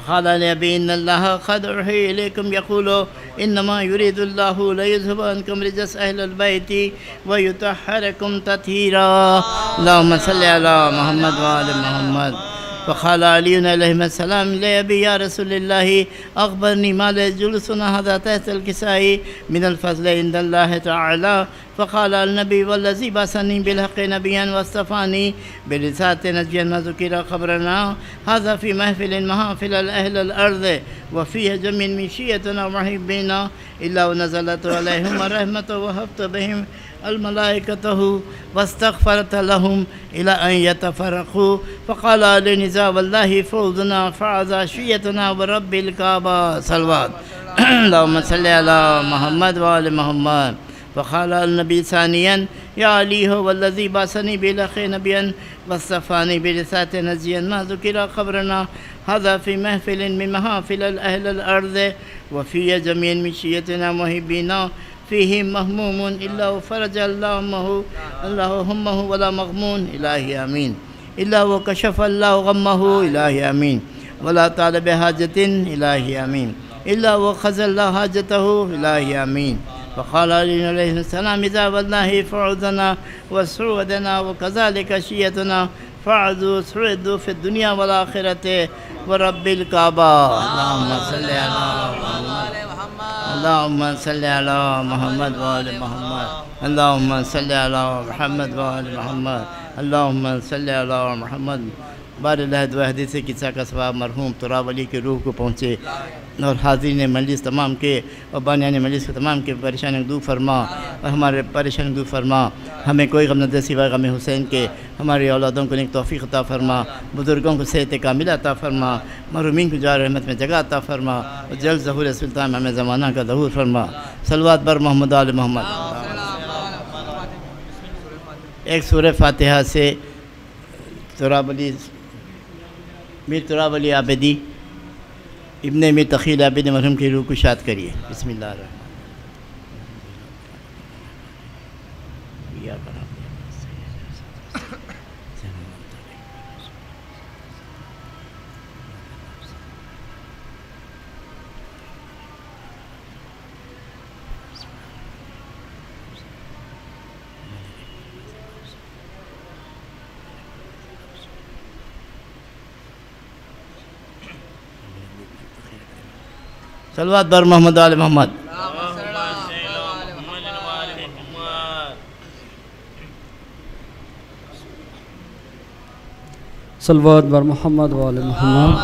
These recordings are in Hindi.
फ़क़ाल अबी इन्नल्लाह क़द उही इलैकुम यक़ूलु इन्नमा युरीदुल्लाहु लियुज़हिबा अन्कुम रिजस अहलिल बैति व युतahhirakum तत्हीरा। अल्लाहुम्मा सल्लि अला मुहम्मद व आलि मुहम्मद। फ़क़ाल अली अलैहिस्सलाम लिअबी या रसूलल्लाह अख़बरनी मा जुलूसुना हाज़ा तहतल किसाई मिनल फ़ज़्लि इंदल्लाहि तआला। फ़क़ाल अन्नबी वल्लज़ी बअसनी बिलहक़्क़ि नबिय्यन वस्तफ़ानी बिरिसालति नबिय्यन मा ज़ुकिरा ख़बरना हाज़ा फ़ी महफ़िलिन महाफ़िल अहलिल अर्ज़ व फ़ीहा जमीअन मिन शिय्अतिना व मुहिब्बिना इल्ला नज़लत अलैहिम रहमतु व हफ़्त बिहिम अलमलाइकतहु वस्तग़फ़रत लहुम इला अन यतफ़रक़ू। फ़क़ाल अल-निज़ा वल्लाहि फ़ौज़ुना फ़अज़ा शिय्अतना व रब्बिल काबा। सल्लल्लाहु अल्लाहुम्मा सल्लि अला मुहम्मद व आलि मुहम्मद। फ़क़ाल अन-नबी सानियन या अली हो वल्लज़ी बअसनी बिलहक़्क़ि नबिय्यन वस्तफ़ानी बिरिसालति नबिय्यन मा ज़ुकिरा ख़बरना हाज़ा फ़ी महफ़िलिन मिन महाफ़िल अहलिल अर्ज़ व फ़ीहा जमीअन मिन शिय्अतिना मुहिब्बिना फ़ीही महमूमुन इल्ला फ़रज अल्लाहुम्महु वला मग़मून इलाही आमीन इल्ला व कशफ़ अल्लाहु ग़म्महु इलाही आमीन वला तालिब हाजतिन इलाही आमीन इल्ला व ख़ज़ल हाजतहु इलाही आमीन। फ़क़ाल अली अलैहिस्सलाम इज़ा वल्लाहि फ़अज़ना व सुअदना व कज़ालिका शिय्अतुना फ़अज़ू सुअदू फ़िद दुनिया वल आख़िरति व रब्बिल काबा। अल्लाहुम्मा सल्लि अला मुहम्मद अल्लाहुम्मा सल्लि अला मुहम्मद व आलि मुहम्मद। अल्लाहुम्मा सल्लि अला मुहम्मद व आलि मुहम्मद। अल्लाहुम्मा सल्लि अला मुहम्मद। बारलहद व हदीस किस्सा का सवाब मरहूम तुराब अली की रूह को पहुँचे और हाज़रीन मजलिस तमाम के और बानियान मजलिस के तमाम के परेशानी दूर फरमा और हमारे परेशानी दूर फरमा। हमें कोई गम न सिवा गम हुसैन के। हमारी औलादों को नेक तौफ़ीक़ अता फरमा। बुज़ुर्गों को सेहत कामिला अता फरमा। महरूमीन को जार रहमत में जगह अता फरमा और जल्द ज़हूर सुल्तान हमें ज़माना का ज़हूर फरमा। सल्लल्लाहु बर मोहम्मद आल मोहम्मद। एक सूरह फ़ातिहा से तुराब अली मीर तुराब अली आबिदी इब्ने मीर तक़ील आबिदी मरहूम की रूह को शाद करिए। बिस्मिल्लाह। सल्लल्लाहु बर मोहम्मद आल मोहम्मद। सल्लल्लाहु बर मोहम्मद व आले मोहम्मद।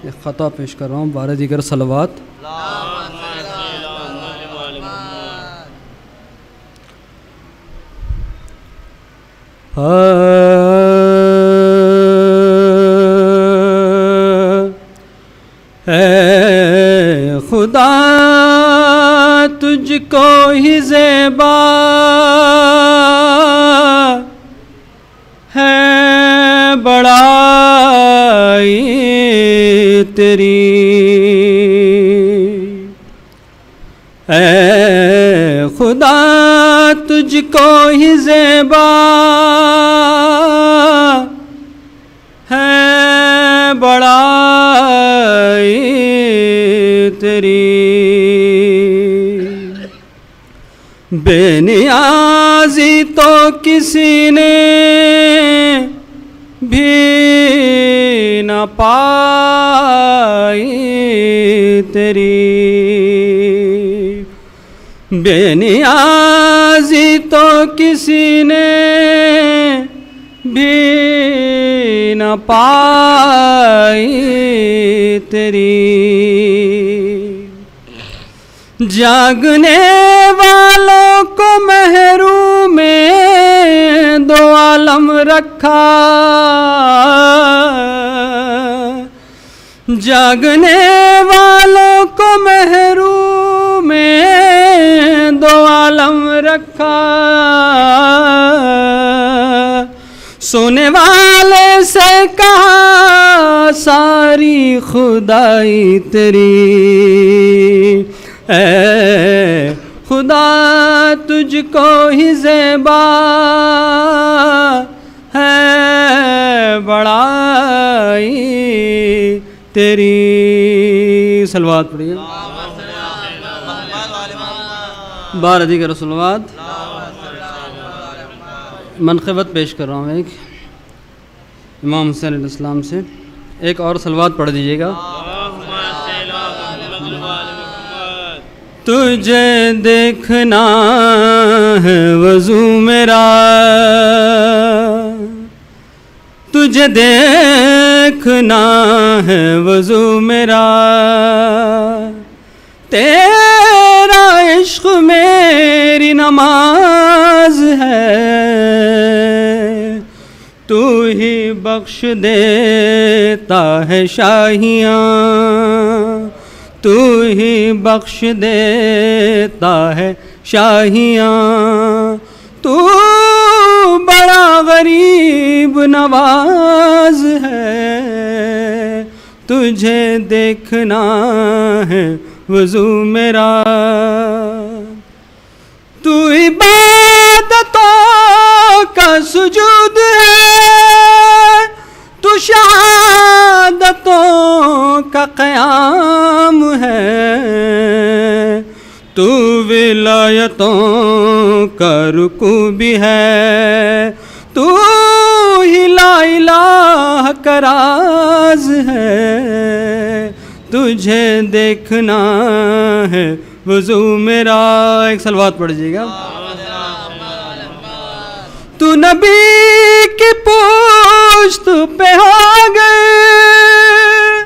एक ख़ता पेश कर रहा हूँ। बारह दीगर सलवात। खुदा तुझको ही ज़ेबा है बड़ाई तेरी। खुदा तुझको ही ज़ेबा है बड़ाई तेरी। बेनियाज़ी तो किसी ने भी न पाई तेरी। बेनियाज़ी तो किसी ने भी न पाई तेरी। जागने वालों को महरूम में दो आलम रखा। जागने वालों को महरूम में दो आलम रखा। सोने वाले से कहा सारी खुदाई तेरी। खुदा तुझको ही ज़ेबा है बड़ाई तेरी सलवात पढ़िए। बारह दिगर सलवात। मनक़बत पेश कर रहा हूँ एक इमाम हुसैन अलैहिस्सलाम से, एक और सलवात पढ़ दीजिएगा। तुझे देखना है वज़ू मेरा, तुझे देखना है वज़ू मेरा, तेरा इश्क़ मेरी नमाज है, तू ही बख्श देता है शाहियाँ, तू ही बख्श देता है शाहियाँ, तू बड़ा गरीब नवाज है, तुझे देखना है वज़ू मेरा। तू इबादतों का सुजूद है, तू शहादतों का क़याम है, तू विलायतों का रुकू भी है, तू ही ला इलाहा का राज़ है, तुझे देखना है वज़ू मेरा। एक सलवात पढ़ लीजिएगा। तू नबी की पुश्त पे हो गए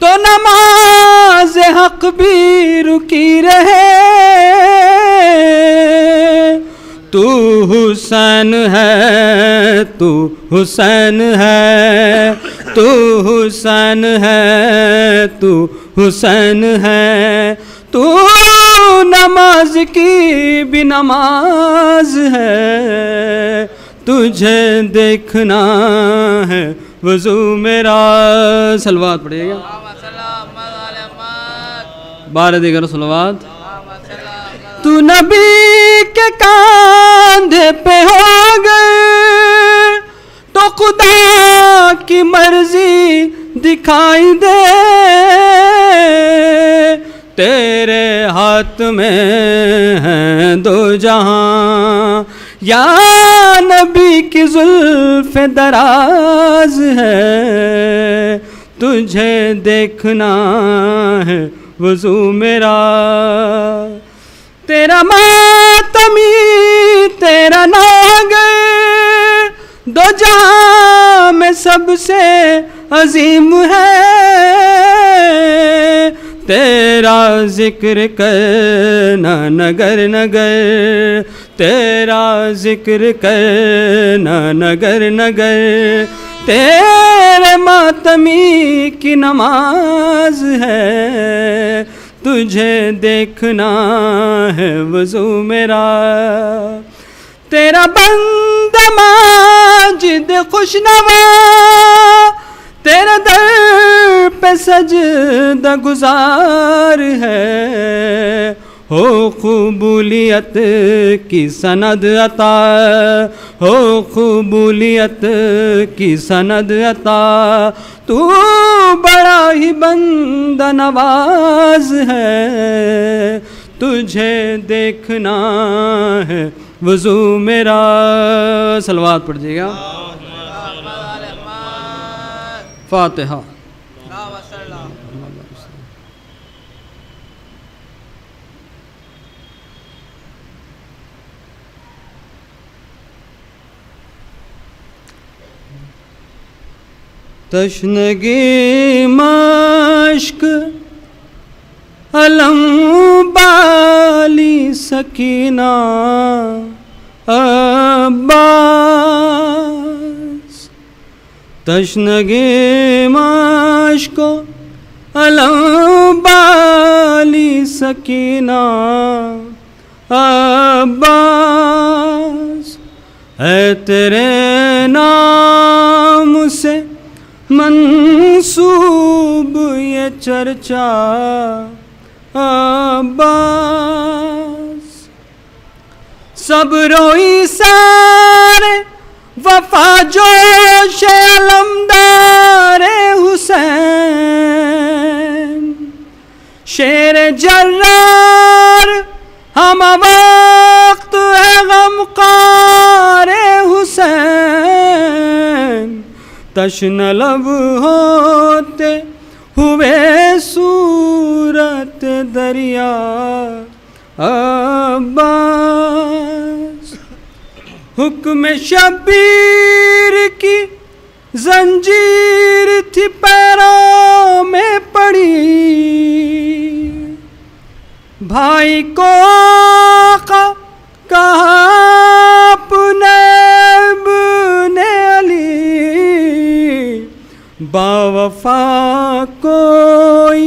तो नमाज हक भी रुकी रहे, तू हुसैन है, तू हुसैन है, तू हुसैन है, तू हुसैन है, तू नमाज की भी नमाज है, तुझे देखना है वज़ू मेरा। सलवात पढ़िएगा। बारह दिगर सलवात। तू नबी के कांधे पे हो गए तो खुदा की मर्जी दिखाई दे, तेरे हाथ में हैं दो जहां, या नबी की जुल्फ़े दराज है, तुझे देखना है वज़ू मेरा। तेरा मातमी तेरा ना गए दो जहां में सबसे अजीम है, तेरा जिक्र करना नगर नगर, तेरा जिक्र करना नगर नगर, तेरे मातमी की नमाज है, तुझे देखना है वज़ू मेरा। तेरा बंदा माजिद खुशनवा तेरे दर पे सजदा गुजार है, हो क़बूलियत की सनद अता, हो क़बूलियत की सनद अता, तू बड़ा ही बंदा नवाज है, तुझे देखना है वज़ू मेरा। सलवात पढ़िएगा। फातिहा। तशनगी मश्क अलम बाली सकीना अब्बास, तशनगी मश्क अलम बाली सकीना अब्बास, है तेरे नाम से मंसूब ये चर्चा अब्बास, सब रोई सारे वफा जोश अलमदार हुसैन, शेर जर्रार हम वक्त है गमकारे हुसैन, तश्न लब होते हुए सूरत दरिया अब्बास। हुक्म शब्बीर की जंजीर थी पैरों में पड़ी, भाई को आका कहा अपने इब्ने अली, बावफा कोई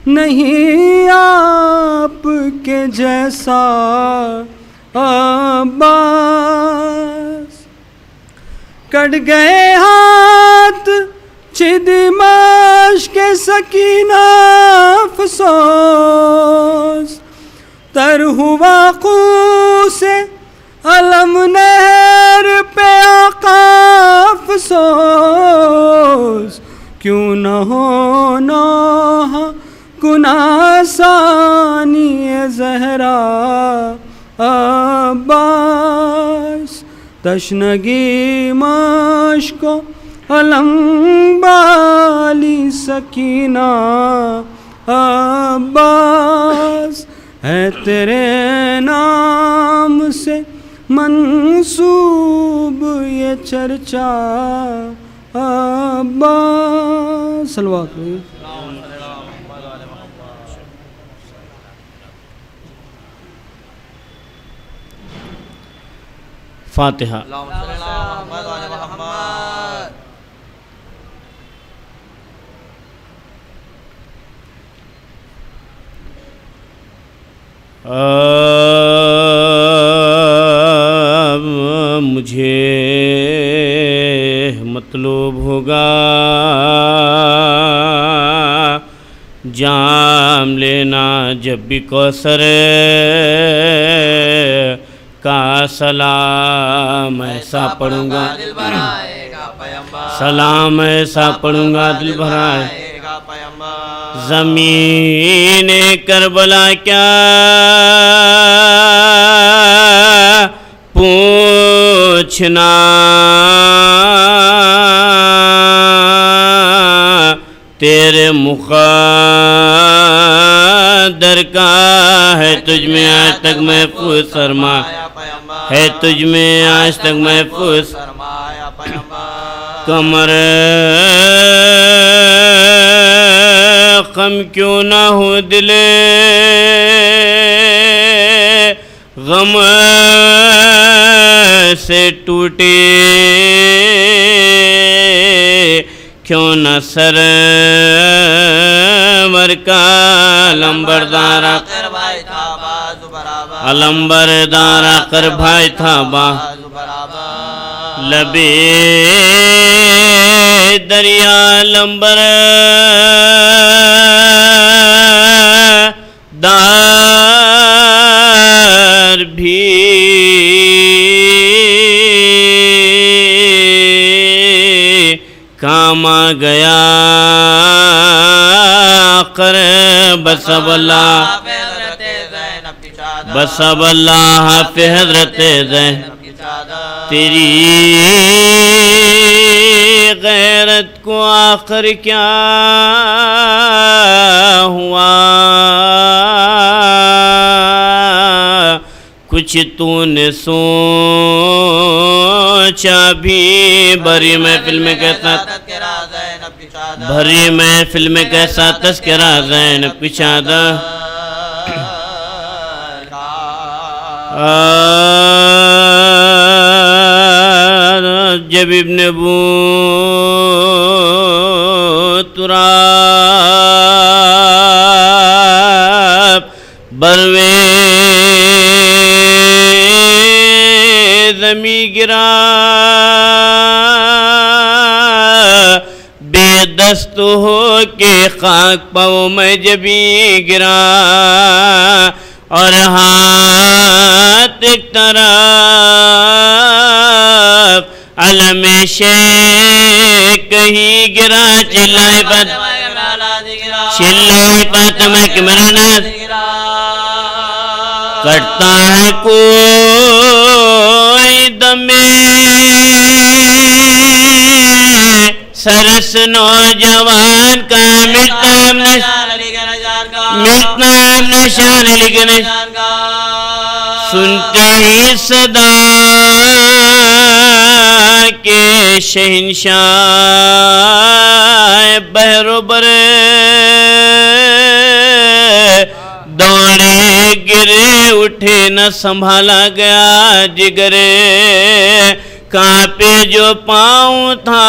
नहीं आपके जैसा अब्बास। कट गए हाथ चिदिमाश के सकीना अफसोस, तर हुआ कू से अलम नहर पे आका अफसोस, क्यों न हो नौह कुनासानी ज़हरा अब्बास। तशनगी माशको अलम बाली सकीना अब्बास, है तेरे नाम से मंसूब ये चर्चा अब्बास। सलवात फातिहा। मुझे मतलूब होगा जाम लेना जब भी कौसर का सलाम ऐसा पढ़ूंगा, सलाम ऐसा पढ़ूंगा दिल भराएगा। ज़मीन करबला क्या पूछना, तेरे मुक़द्दर का है तुझ में आज तक महफूज फरमा, है तुझ में आज तक महफूज। कमर गम क्यों ना हो दिले गम से टूटे, क्यों न सरवर का अलंबरदारा अलंबरदारा कर भाई था बा, लबे दरिया लंबर दार भी काम आ गया कर बसब अल्लाह, बसब अल्लाह पे हजरत ज़ैन। तेरी गैरत को आखिर क्या हुआ, कुछ तूने सोचा भी। भरी महफिल में कैसा भरी महफिल में कैसा तज़किरा ज़ैनब की चादर, जब इब्ने अबू तुराब बरवे ज़मी गिरा, बेदस्त हो के खाक पाँव में जबी गिरा, और हाथ एक तरफ अलम शेख कहीं गिरा, चिल्लाए बद चिल्लाए फातिमा के मेरा नाथ करता है कोई दमे सरस नौजवान का मिलता निशान लिखन सुनते ही सदा के शहंशाह बहरोबर दौड़े गिरे उठे न संभाला गया जिगरे कांपे जो पाँव था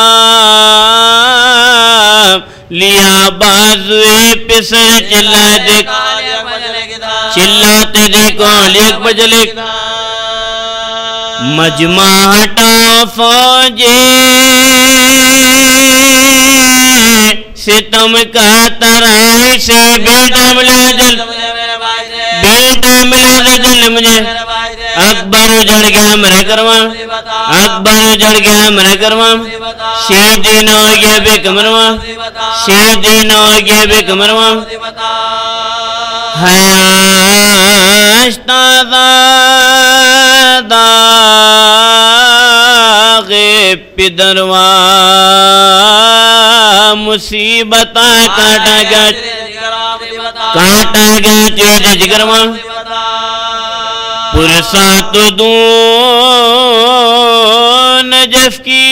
लिया बाजुए पिसर चिल्लाते देखो लेख बजले मजमा हटाओ फौजे सितम का तराई से बेटा मिला जल मुझे अकबर उजड़ गया मेरे करवा अकबर उजड़ गया मेरे करवा शेदीन हो गया बेकमरवा शेदीन हो गया बेकमरवा दागे पिदरवा मुसीबत काटा गया चेज जिगरवा पुरसा तो दून नजफ की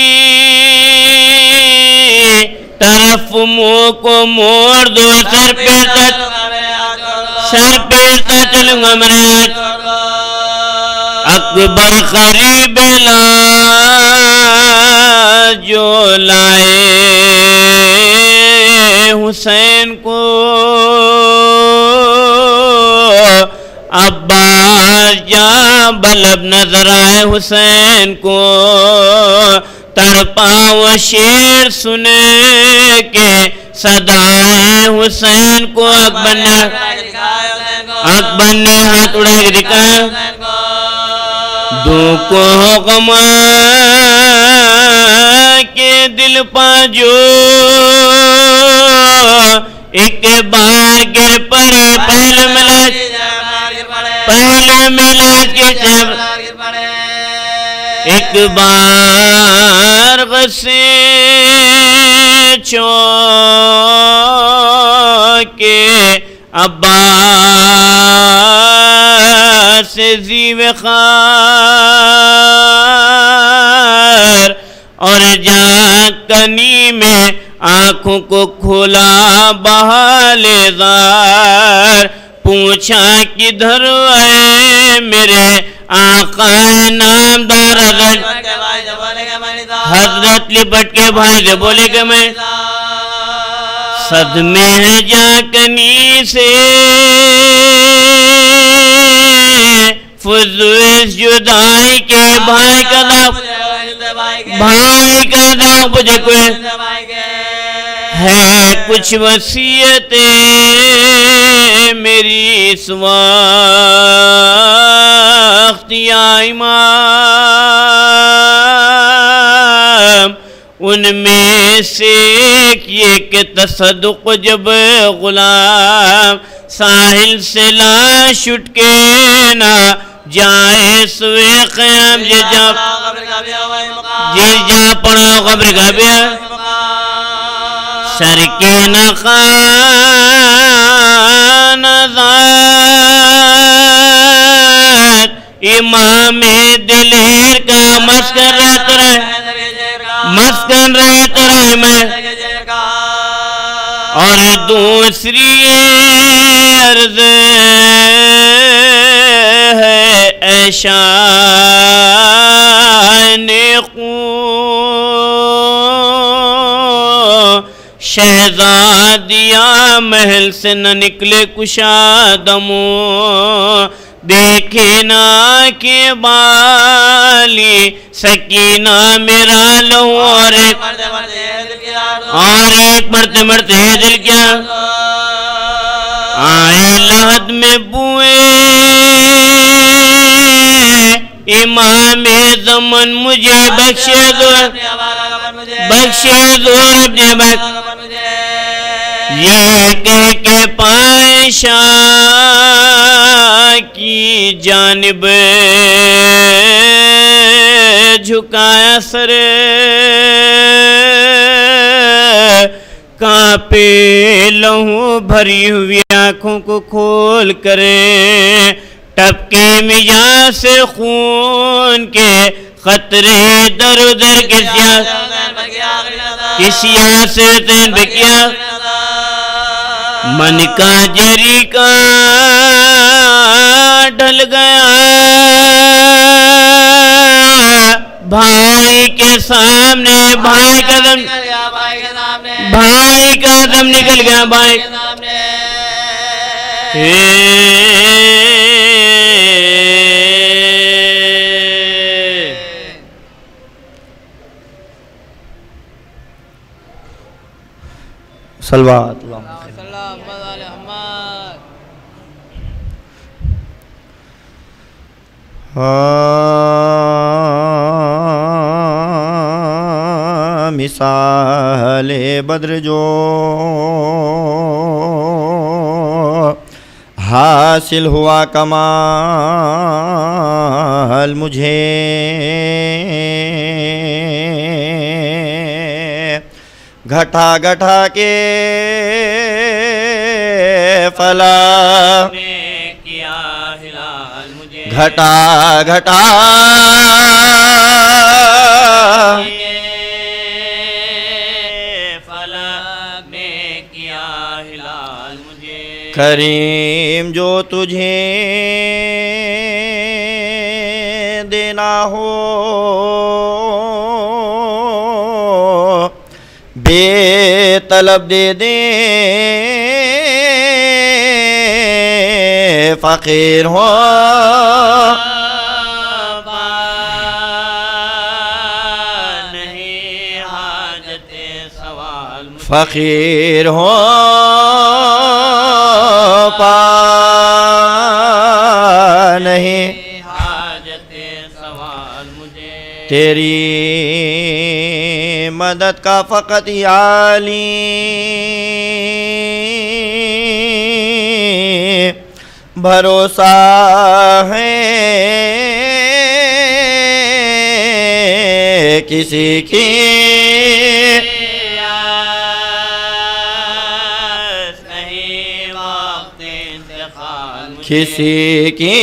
तरफ मुंह को मोड़ दो सर पे चलूंगा मैं अकबर करीब ला जो लाए हुसैन को अब्बास जा बलब नजर आए हुसैन को तड़पा वो शेर सुने के सदाए हुसैन को अकबर ने हाथ उड़ा के दिखाया दो को गम के दिल पा जो एक बार गिर पड़े पहले मिला के एक बार गसे चौके अब्बास से जीवे खार और जाकनी में आंखों को खोला बहालेदार पूछा किधर आए मेरे आका नामदार हजरत लिपट के भाई से बोले कि मैं सदमे है जाकनी से फुज़ूल जुदाई के भाई का दाव मुझे कोई है कुछ वसीयतें मेरी इस वक्त या इमाम उनमें से ये कि तसद्दुक़ जब गुलाम साहिल से लाश उठ के ना जाए सुए क़याम जे जा पड़ा क़ब्र का बिया सर के नज़ात इमाम दिलेर का मस्कन रहता रहे मैं और दूसरी अर्ज़ है ऐशान शहज़ादिया महल से न निकले कुशादमो देखे ना के बाली सकीना मेरा लहू और एक मरते मरते दिल क्या आए लहद में बुए इमाम ज़मन मुझे बख्शे दो अपने ये कह के पाशा की जानिब झुकाया सर, कांपे लहू भरी हुई आंखों को खोल करे, टपके मिजा से खून के खतरे दर उधर किसिया से तेन बकिया, मन का जरी का ढल गया, भाई के सामने भाई का दम निकल गया भाई। सलवात मिसाले बद्र जो हासिल हुआ कमाल मुझे, घटा घटा के फला किया हिलाल मुझे, घटा घटा फलक में किया हिलाल मुझे, करीम जो तुझे देना हो बेतलब दे दे, फ़कीर हो नहीं हाजते सवाल, फ़कीर हो पा नहीं हाजते सवाल मुझे, तेरी मदद का फ़कत याली भरोसा है, किसी की नहीं वक्त इंतकाल मुझे, किसी की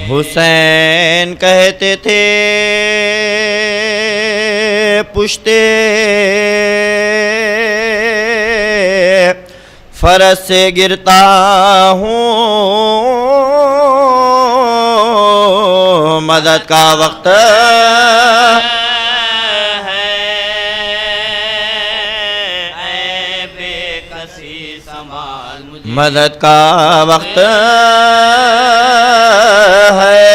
हुसैन कहते थे पुश्ते फरस से गिरता हूँ, मदद का वक्त है, बेकसी संभाल मुझे, मदद का वक्त है,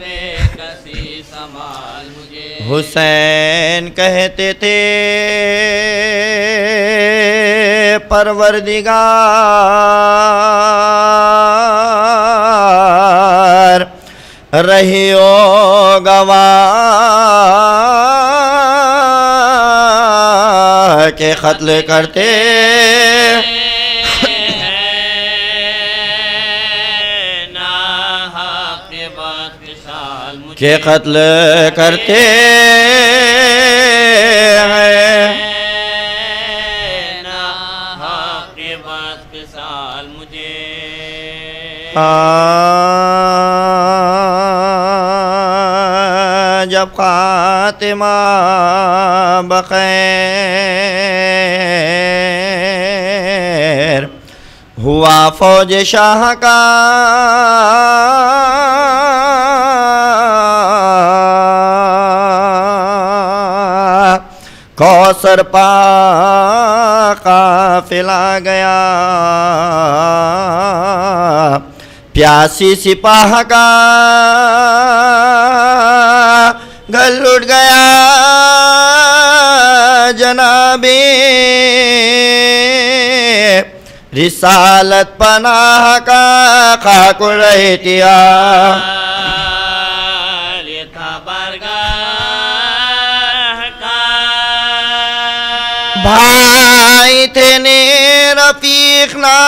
बेकसी संभाल मुझे, हुसैन कहते थे परवरदिगार रहियो गवाह के क़त्ल करते के क़त्ल करते हैं, जब ख़ातिमा बख़ैर हुआ फ़ौज शाह का, कौसर पा काफ़िला गया, प्यासी सिपाह का गल उठ गया जनाबे रिसालत पनाह का खाकुर रहतिया भाई थे ने रफीक ना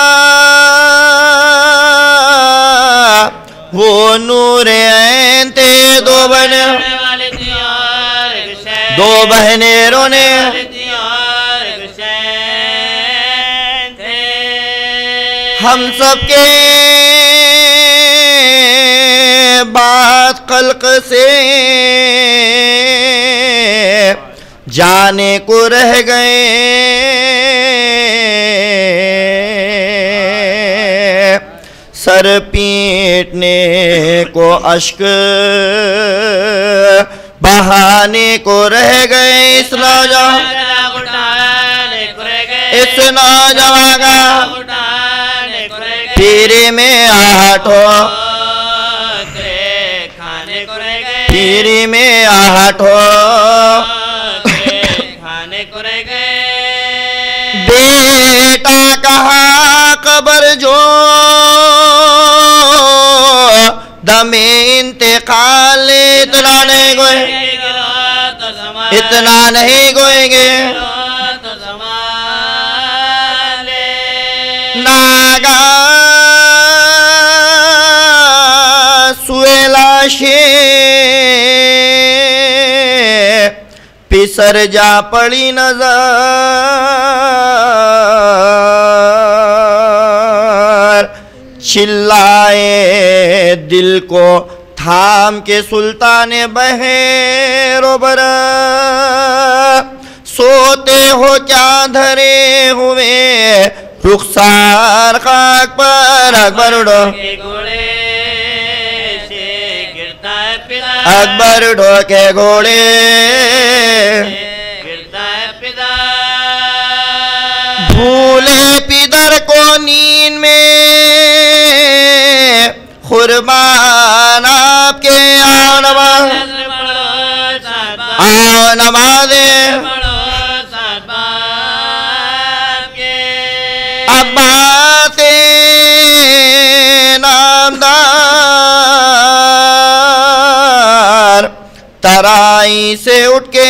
वो नूर ऐन थे दो बहनें रोने हम सबके बात खल्क से जाने को रह गए सर पीटने को अश्क बहाने को रह गए इस नौजवान का पीरी में आहटो पीरी में आहटो बेटा कहा कबर जो दमे इंतकाल इतना नहीं गोएंगे नागा सुएला शे पिसर जा पड़ी नजर चिल्लाए दिल को थाम के सुल्तान बहरोबर सोते हो क्या धरे हुए रुखसार खाक पर अकबर उड़ो अकबर उड़ो के घोड़े भूले पिदर को नींद में कुर्बान आपके नमाज़े अब्बासे नामदार तराई से उठ के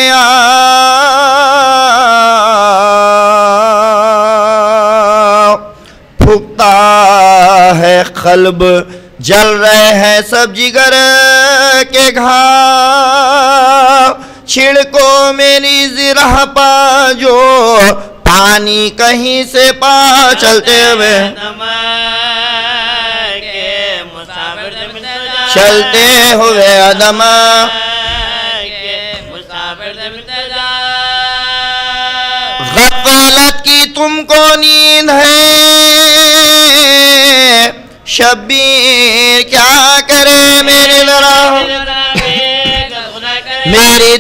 फूकता है खलब जल रहे हैं सब जिगर के घाव छिड़को मेरी जिरा पा जो पानी कहीं से पा चलते हुए अदमा गफलत की तुमको नींद है शब्बीर क्या करे मेरी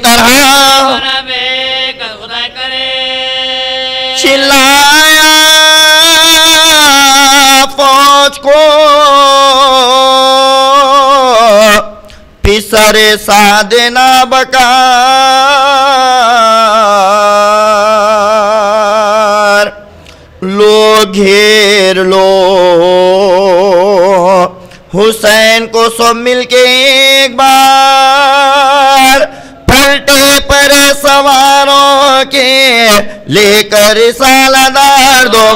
तरह चिल्लाया फौज को पिसरे सादे ना बकार लो घेर लो हुसैन को सब मिलके एक बार पलटे पर सवारों के लेकर सालादार दो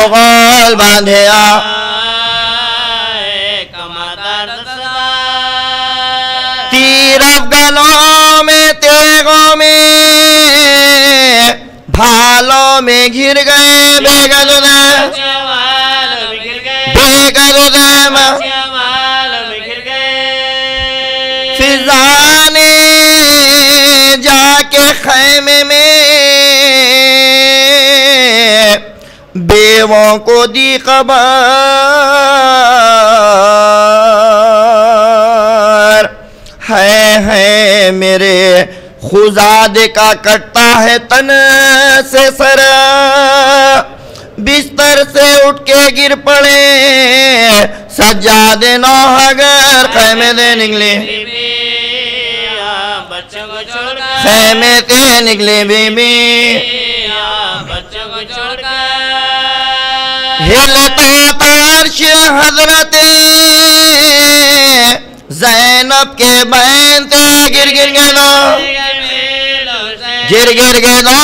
गोल बांधे तीर अफगानों में तेगों में भालों में घिर गए फिजा ने जाके खैमे में बेवों को दी खबर है मेरे खुजादे का कटता है तन से सर बिस्तर से उठ के गिर पड़े सज्जादे नौहगर खैमे दे निकले बच्चों को छोड़ खेमे से निकले बीबी बच्चों को छोड़कर हिलता तार्श हजरत ज़ैनब के बहन थे गिर गिर के लो गिर गिर के लो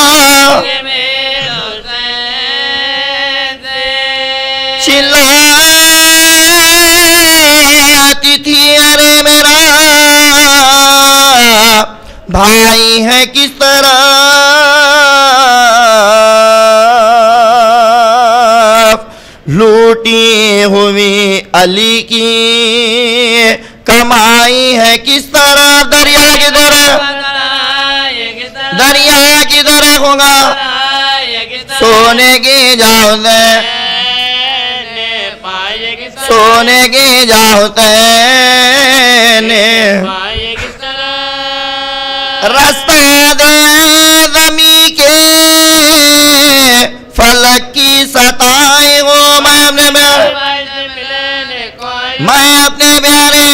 चिल्लाती थी अरे मेरा भाई है किस तरह लूटी हुई अली की कमाई है किस तरह दरिया किधर होगा सोने की जाते सोने की जाते रास्ता दे जमी के फलक की सताए वो मैं अपने प्यारे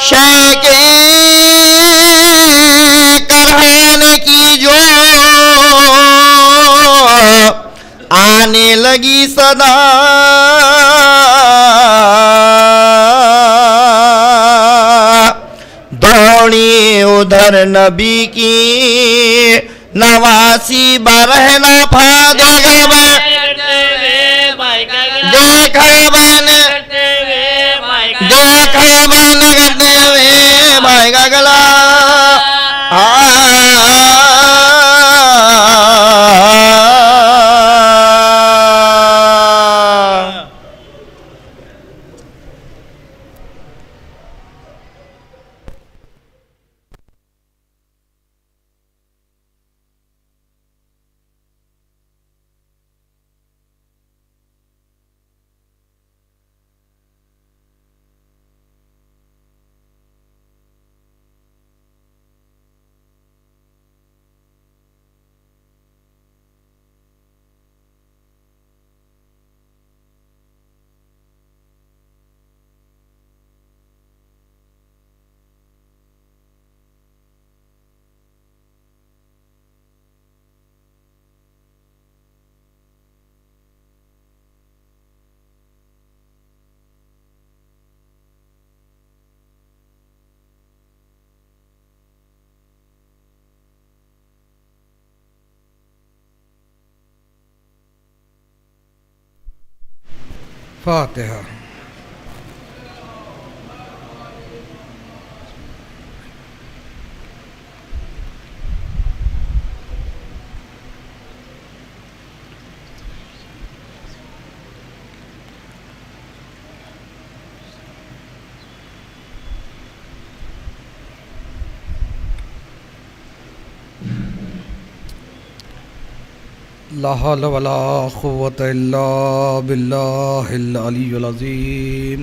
शेख करहाने की जो आने लगी सदा दौड़ी उधर नबी की नवासी बरहना फा देखा मैंने करते हुए भाई का गला फातिहा। ला हौला वला कुव्वता इल्ला बिल्लाहिल अलिय्यिल अज़ीम।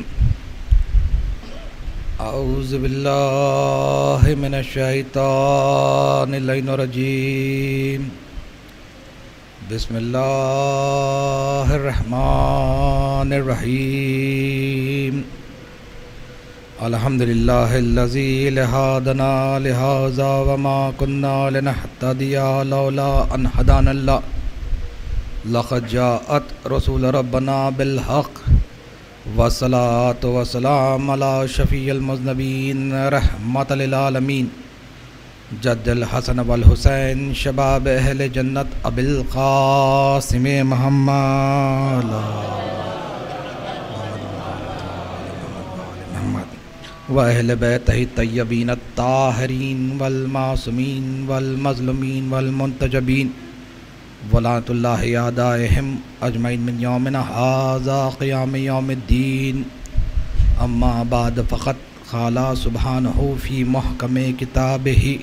औज़ु बिल्लाहि मिनश शैतानिर रजीम। बिस्मिल्लाहिर रहमानिर रहीम। अल्हम्दुलिल्लाहिल्लज़ी हादना लिहाज़ा वमा कुन्ना लिनहतदिया लौला अन हदानल्लाह। लक़द जाअत रसूल रब्बना बिल हक़ वस्सलातु वस्सलाम अला शफ़ीइल मुज़नबीन रहमतल लिल आलमीन। जद्दुल हसन वल हुसैन शबाब अहले जन्नत अबिल क़ासिम मुहम्मद व अहले बैतिही तय्यबीन अत्ताहिरीन वल मासूमीन वल मज़लूमीन वल मुंतजबीन वलातुल्लाहि आदाइहिम अजमईन मिन यौमिना हाज़ा क़ियाम यौमिद्दीन। अम्मा बाद फ़क़द क़ाला सुब्हानहु फ़ी मुहकमे किताबिही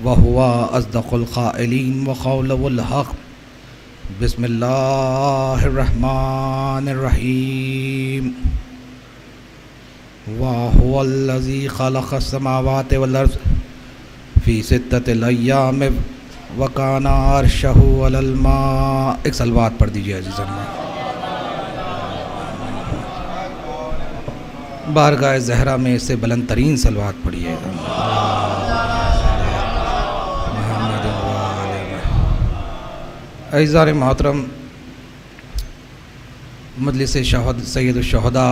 व हुवा अस्दक़ुल क़ाइलीन व क़ौलुहुल हक़। बिस्मिल्लाहिर रहमानिर रहीम। व हुवल्लज़ी ख़लक़स समावाति वल अर्ज़ फ़ी सित्ततिल अय्याम व काना अर्शहु अलल मा। एक सलवात पढ़ दीजिए अज़ीज़ान। बारगाह ज़हरा में इससे बुलंद तरीन सलवात पढ़िए। अज़ीज़ान मोहतरम, मजलिस सैयदुश्शुहदा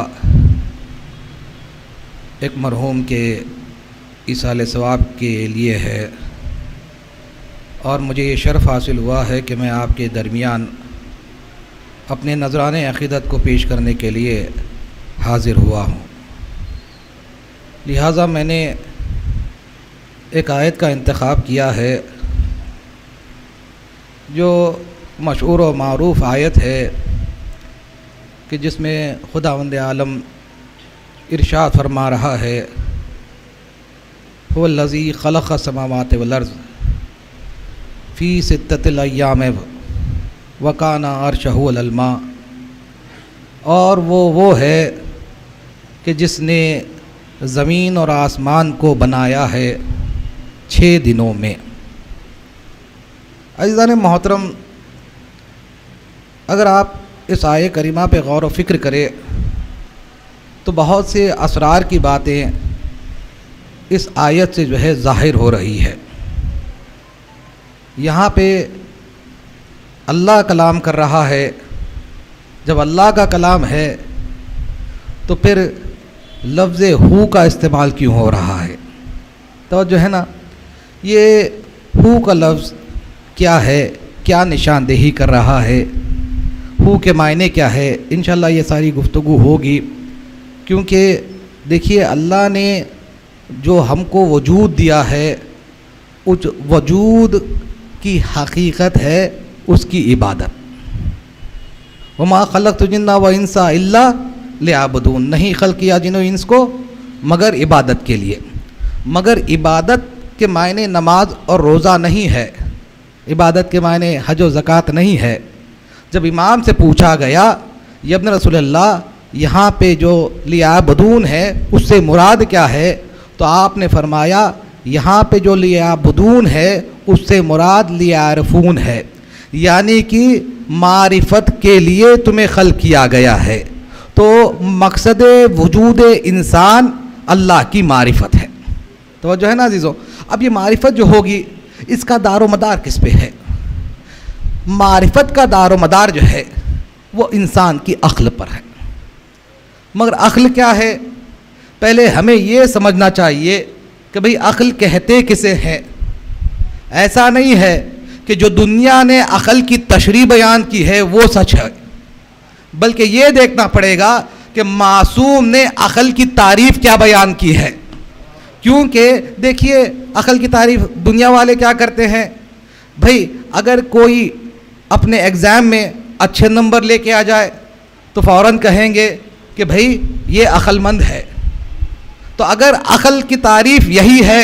एक मरहूम के इसाले सवाब के लिए है और मुझे ये शर्फ़ हासिल हुआ है कि मैं आपके दरमियान अपने नज़राने अक़ीदत को पेश करने के लिए हाज़िर हुआ हूँ। लिहाजा मैंने एक आयत का इंतख़ाब किया है जो मशहूर व मारूफ़ आयत है कि जिसमें खुदावंद आलम इरशाद फरमा रहा है, हुवल्लज़ी खलक़ समावाति वल अर्ज़ फ़ी सित्ततिल अय्याम व काना अर्शहु अलल मा। और वो है कि जिसने ज़मीन और आसमान को बनाया है 6 दिनों में। अज़ीज़ान मोहतरम, अगर आप इस आय करीमा पे गौर व फ़िक्र करें तो बहुत से असरार की बातें इस आयत से जो है ज़ाहिर हो रही है। यहाँ पे अल्लाह कलाम कर रहा है। जब अल्लाह का कलाम है तो फिर लफ्ज़ हू का इस्तेमाल क्यों हो रहा है? तो जो है ना, ये हू का लफ्ज़ क्या है, क्या निशानदेही कर रहा है, हू के मायने क्या है, इंशाअल्लाह ये सारी गुफ्तगू होगी। क्योंकि देखिए, अल्लाह ने जो हमको वजूद दिया है उस वजूद की हकीकत है उसकी इबादत। वमा खलक़तु जिन्ना व इंसा इल्ला लियअबुदून, नहीं खल्क़ किया जिन्नो इंस को मगर इबादत के लिए। मगर इबादत के मायने नमाज और रोज़ा नहीं है, इबादत के मायने हज व ज़कात नहीं है। जब इमाम से पूछा गया यब्न रसूलल्लाह यहाँ पे जो लियअबुदून है उससे मुराद क्या है, तो आपने फरमाया यहाँ पे जो लियअबुदून है उससे मुराद लियअरफून है, यानी कि मारिफत के लिए तुम्हें खल्क़ किया गया है। तो मकसद वजूद इंसान अल्लाह की मारिफत है। तो जो है ना अजीज़ों, अब ये मारिफत जो होगी इसका दारो मदार किस पे है? मारिफत का दारो मदार जो है वो इंसान की अक्ल पर है। मगर अक्ल क्या है? पहले हमें ये समझना चाहिए कि भाई अक्ल कहते किसे हैं। ऐसा नहीं है कि जो दुनिया ने अक्ल की तशरीह बयान की है वो सच है, बल्कि ये देखना पड़ेगा कि मासूम ने अक्ल की तारीफ़ क्या बयान की है। क्योंकि देखिए, अक्ल की तारीफ़ दुनिया वाले क्या करते हैं, भाई अगर कोई अपने एग्ज़ाम में अच्छे नंबर लेके आ जाए तो फ़ौरन कहेंगे कि भाई ये अक्लमंद है। तो अगर अक्ल की तारीफ़ यही है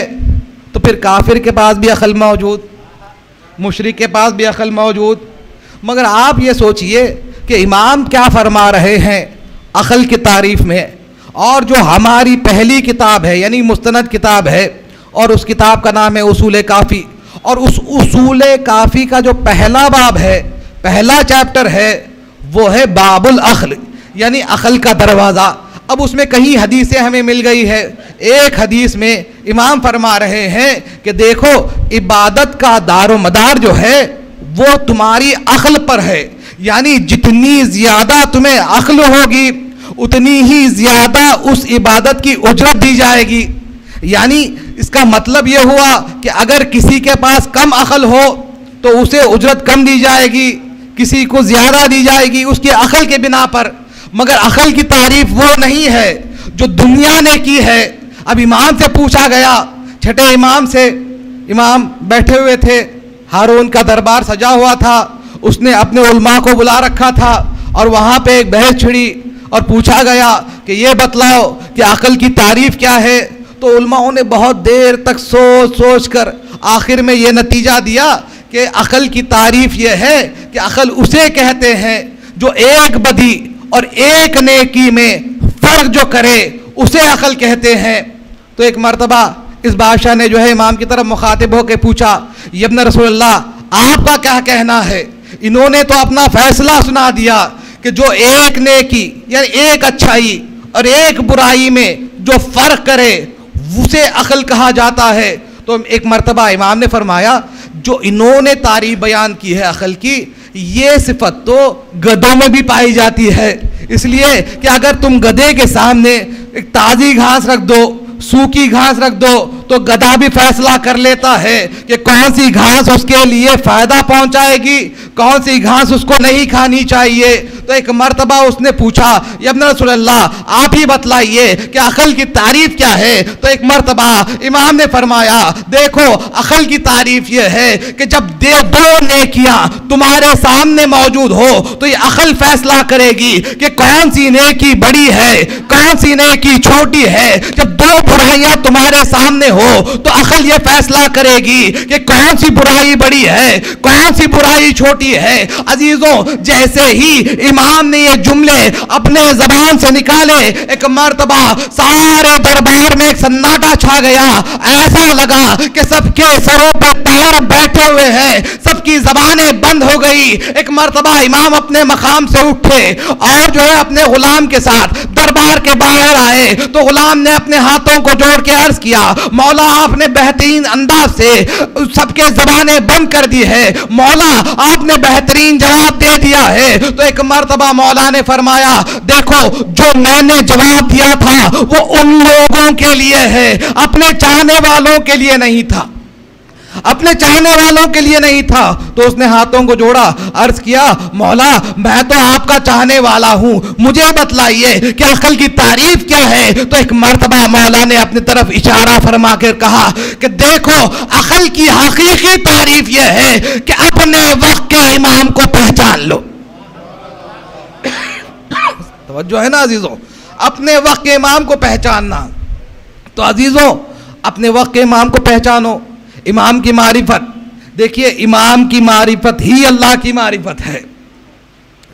तो फिर काफिर के पास भी अक्ल मौजूद, मुशरिक के पास भी अक्ल मौजूद। मगर आप ये सोचिए कि इमाम क्या फरमा रहे हैं अक्ल की तारीफ़ में, और जो हमारी पहली किताब है यानी मुस्तनद किताब है और उस किताब का नाम है उसूल काफ़ी, और उस उसूल काफ़ी का जो पहला बाब है, पहला चैप्टर है, वो है बाबुल अक्ल यानी अक्ल का दरवाज़ा। अब उसमें कहीं हदीसें हमें मिल गई है। एक हदीस में इमाम फरमा रहे हैं कि देखो, इबादत का दारो मदार जो है वो तुम्हारी अक्ल पर है, यानी जितनी ज़्यादा तुम्हें अक्ल होगी उतनी ही ज़्यादा उस इबादत की उजरत दी जाएगी। यानी इसका मतलब ये हुआ कि अगर किसी के पास कम अक्ल हो तो उसे उजरत कम दी जाएगी, किसी को ज़्यादा दी जाएगी उसकी अक्ल के बिना पर। मगर अक्ल की तारीफ वो नहीं है जो दुनिया ने की है। अब इमाम से पूछा गया, छठे इमाम से, इमाम बैठे हुए थे, हारून का दरबार सजा हुआ था, उसने अपने उलमा को बुला रखा था और वहाँ पे एक बहस छिड़ी और पूछा गया कि ये बतलाओ कि अक्ल की तारीफ क्या है। तो उलमाओं ने बहुत देर तक सोच कर आखिर में ये नतीजा दिया कि अक्ल की तारीफ ये है कि अक्ल उसे कहते हैं जो एक बदी और एक नेकी में फ़र्क जो करे उसे अक्ल कहते हैं। तो एक मर्तबा इस बादशाह ने जो है इमाम की तरफ मुखातिब होकर पूछा, इब्न रसूलल्लाह आपका क्या कहना है? इन्होंने तो अपना फैसला सुना दिया कि जो एक नेकी यानी एक अच्छाई और एक बुराई में जो फ़र्क करे उसे अक्ल कहा जाता है। तो एक मर्तबा इमाम ने फरमाया जो इन्होंने तारीफ बयान की है अक्ल की, ये सिफत तो गधों में भी पाई जाती है। इसलिए कि अगर तुम गधे के सामने एक ताज़ी घास रख दो, सूखी घास रख दो, तो गधा भी फैसला कर लेता है कि कौन सी घास उसके लिए फायदा पहुंचाएगी, कौन सी घास उसको नहीं खानी चाहिए। तो एक मर्तबा उसने पूछा, या इब्न रसूलल्लाह आप ही बतलाइए कि अक्ल की तारीफ क्या है। तो एक मर्तबा इमाम ने फरमाया, देखो अक्ल की तारीफ यह है कि जब दो नेकियां तुम्हारे सामने मौजूद हो तो ये अक्ल फैसला करेगी कि कौन सी नेकी बड़ी है, कौन सी नेकी छोटी है। जब दो बुराइयां तुम्हारे सामने हो तो अक्ल ये फैसला करेगी कि कौन सी बुराई बड़ी है, कौन सी बुराई छोटी है। अजीजों, जैसे ही इमाम ने ये जुमले अपने जबान से निकाले, एक मर्तबा सारे दरबार में एक सन्नाटा छा गया। ऐसा लगा कि सबके सरों पर तार बैठे हुए हैं, सबकी जबानें बंद हो गई। एक मर्तबा इमाम अपने मकाम से उठे और जो है अपने गुलाम के साथ दरबार के बाहर आए। तो गुलाम ने अपने हाथों को जोड़ के अर्ज किया, मौला आपने बेहतरीन अंदाज से सबके जबानें बंद कर दी है, मौला आपने बेहतरीन जवाब दे दिया है। तो एक मर्तबा मौला ने फरमाया, देखो जो मैंने जवाब दिया था वो उन लोगों के लिए है, अपने चाहने वालों के लिए नहीं था, अपने चाहने वालों के लिए नहीं था। तो उसने हाथों को जोड़ा, अर्ज किया, मौला मैं तो आपका चाहने वाला हूं, मुझे बतलाइए कि अक्ल की तारीफ क्या है। तो एक मर्तबा मौला ने अपनी तरफ इशारा फरमा कर कहा कि देखो अक्ल की हकीकी तारीफ यह है कि अपने वक्त के इमाम को पहचान लो। तवज्जो है ना अजीजों, अपने वक्त के इमाम को पहचानना। तो अजीजों, अपने वक्त के इमाम को पहचानो। इमाम की मारिफत, देखिए इमाम की मारिफत ही अल्लाह की मारिफत है।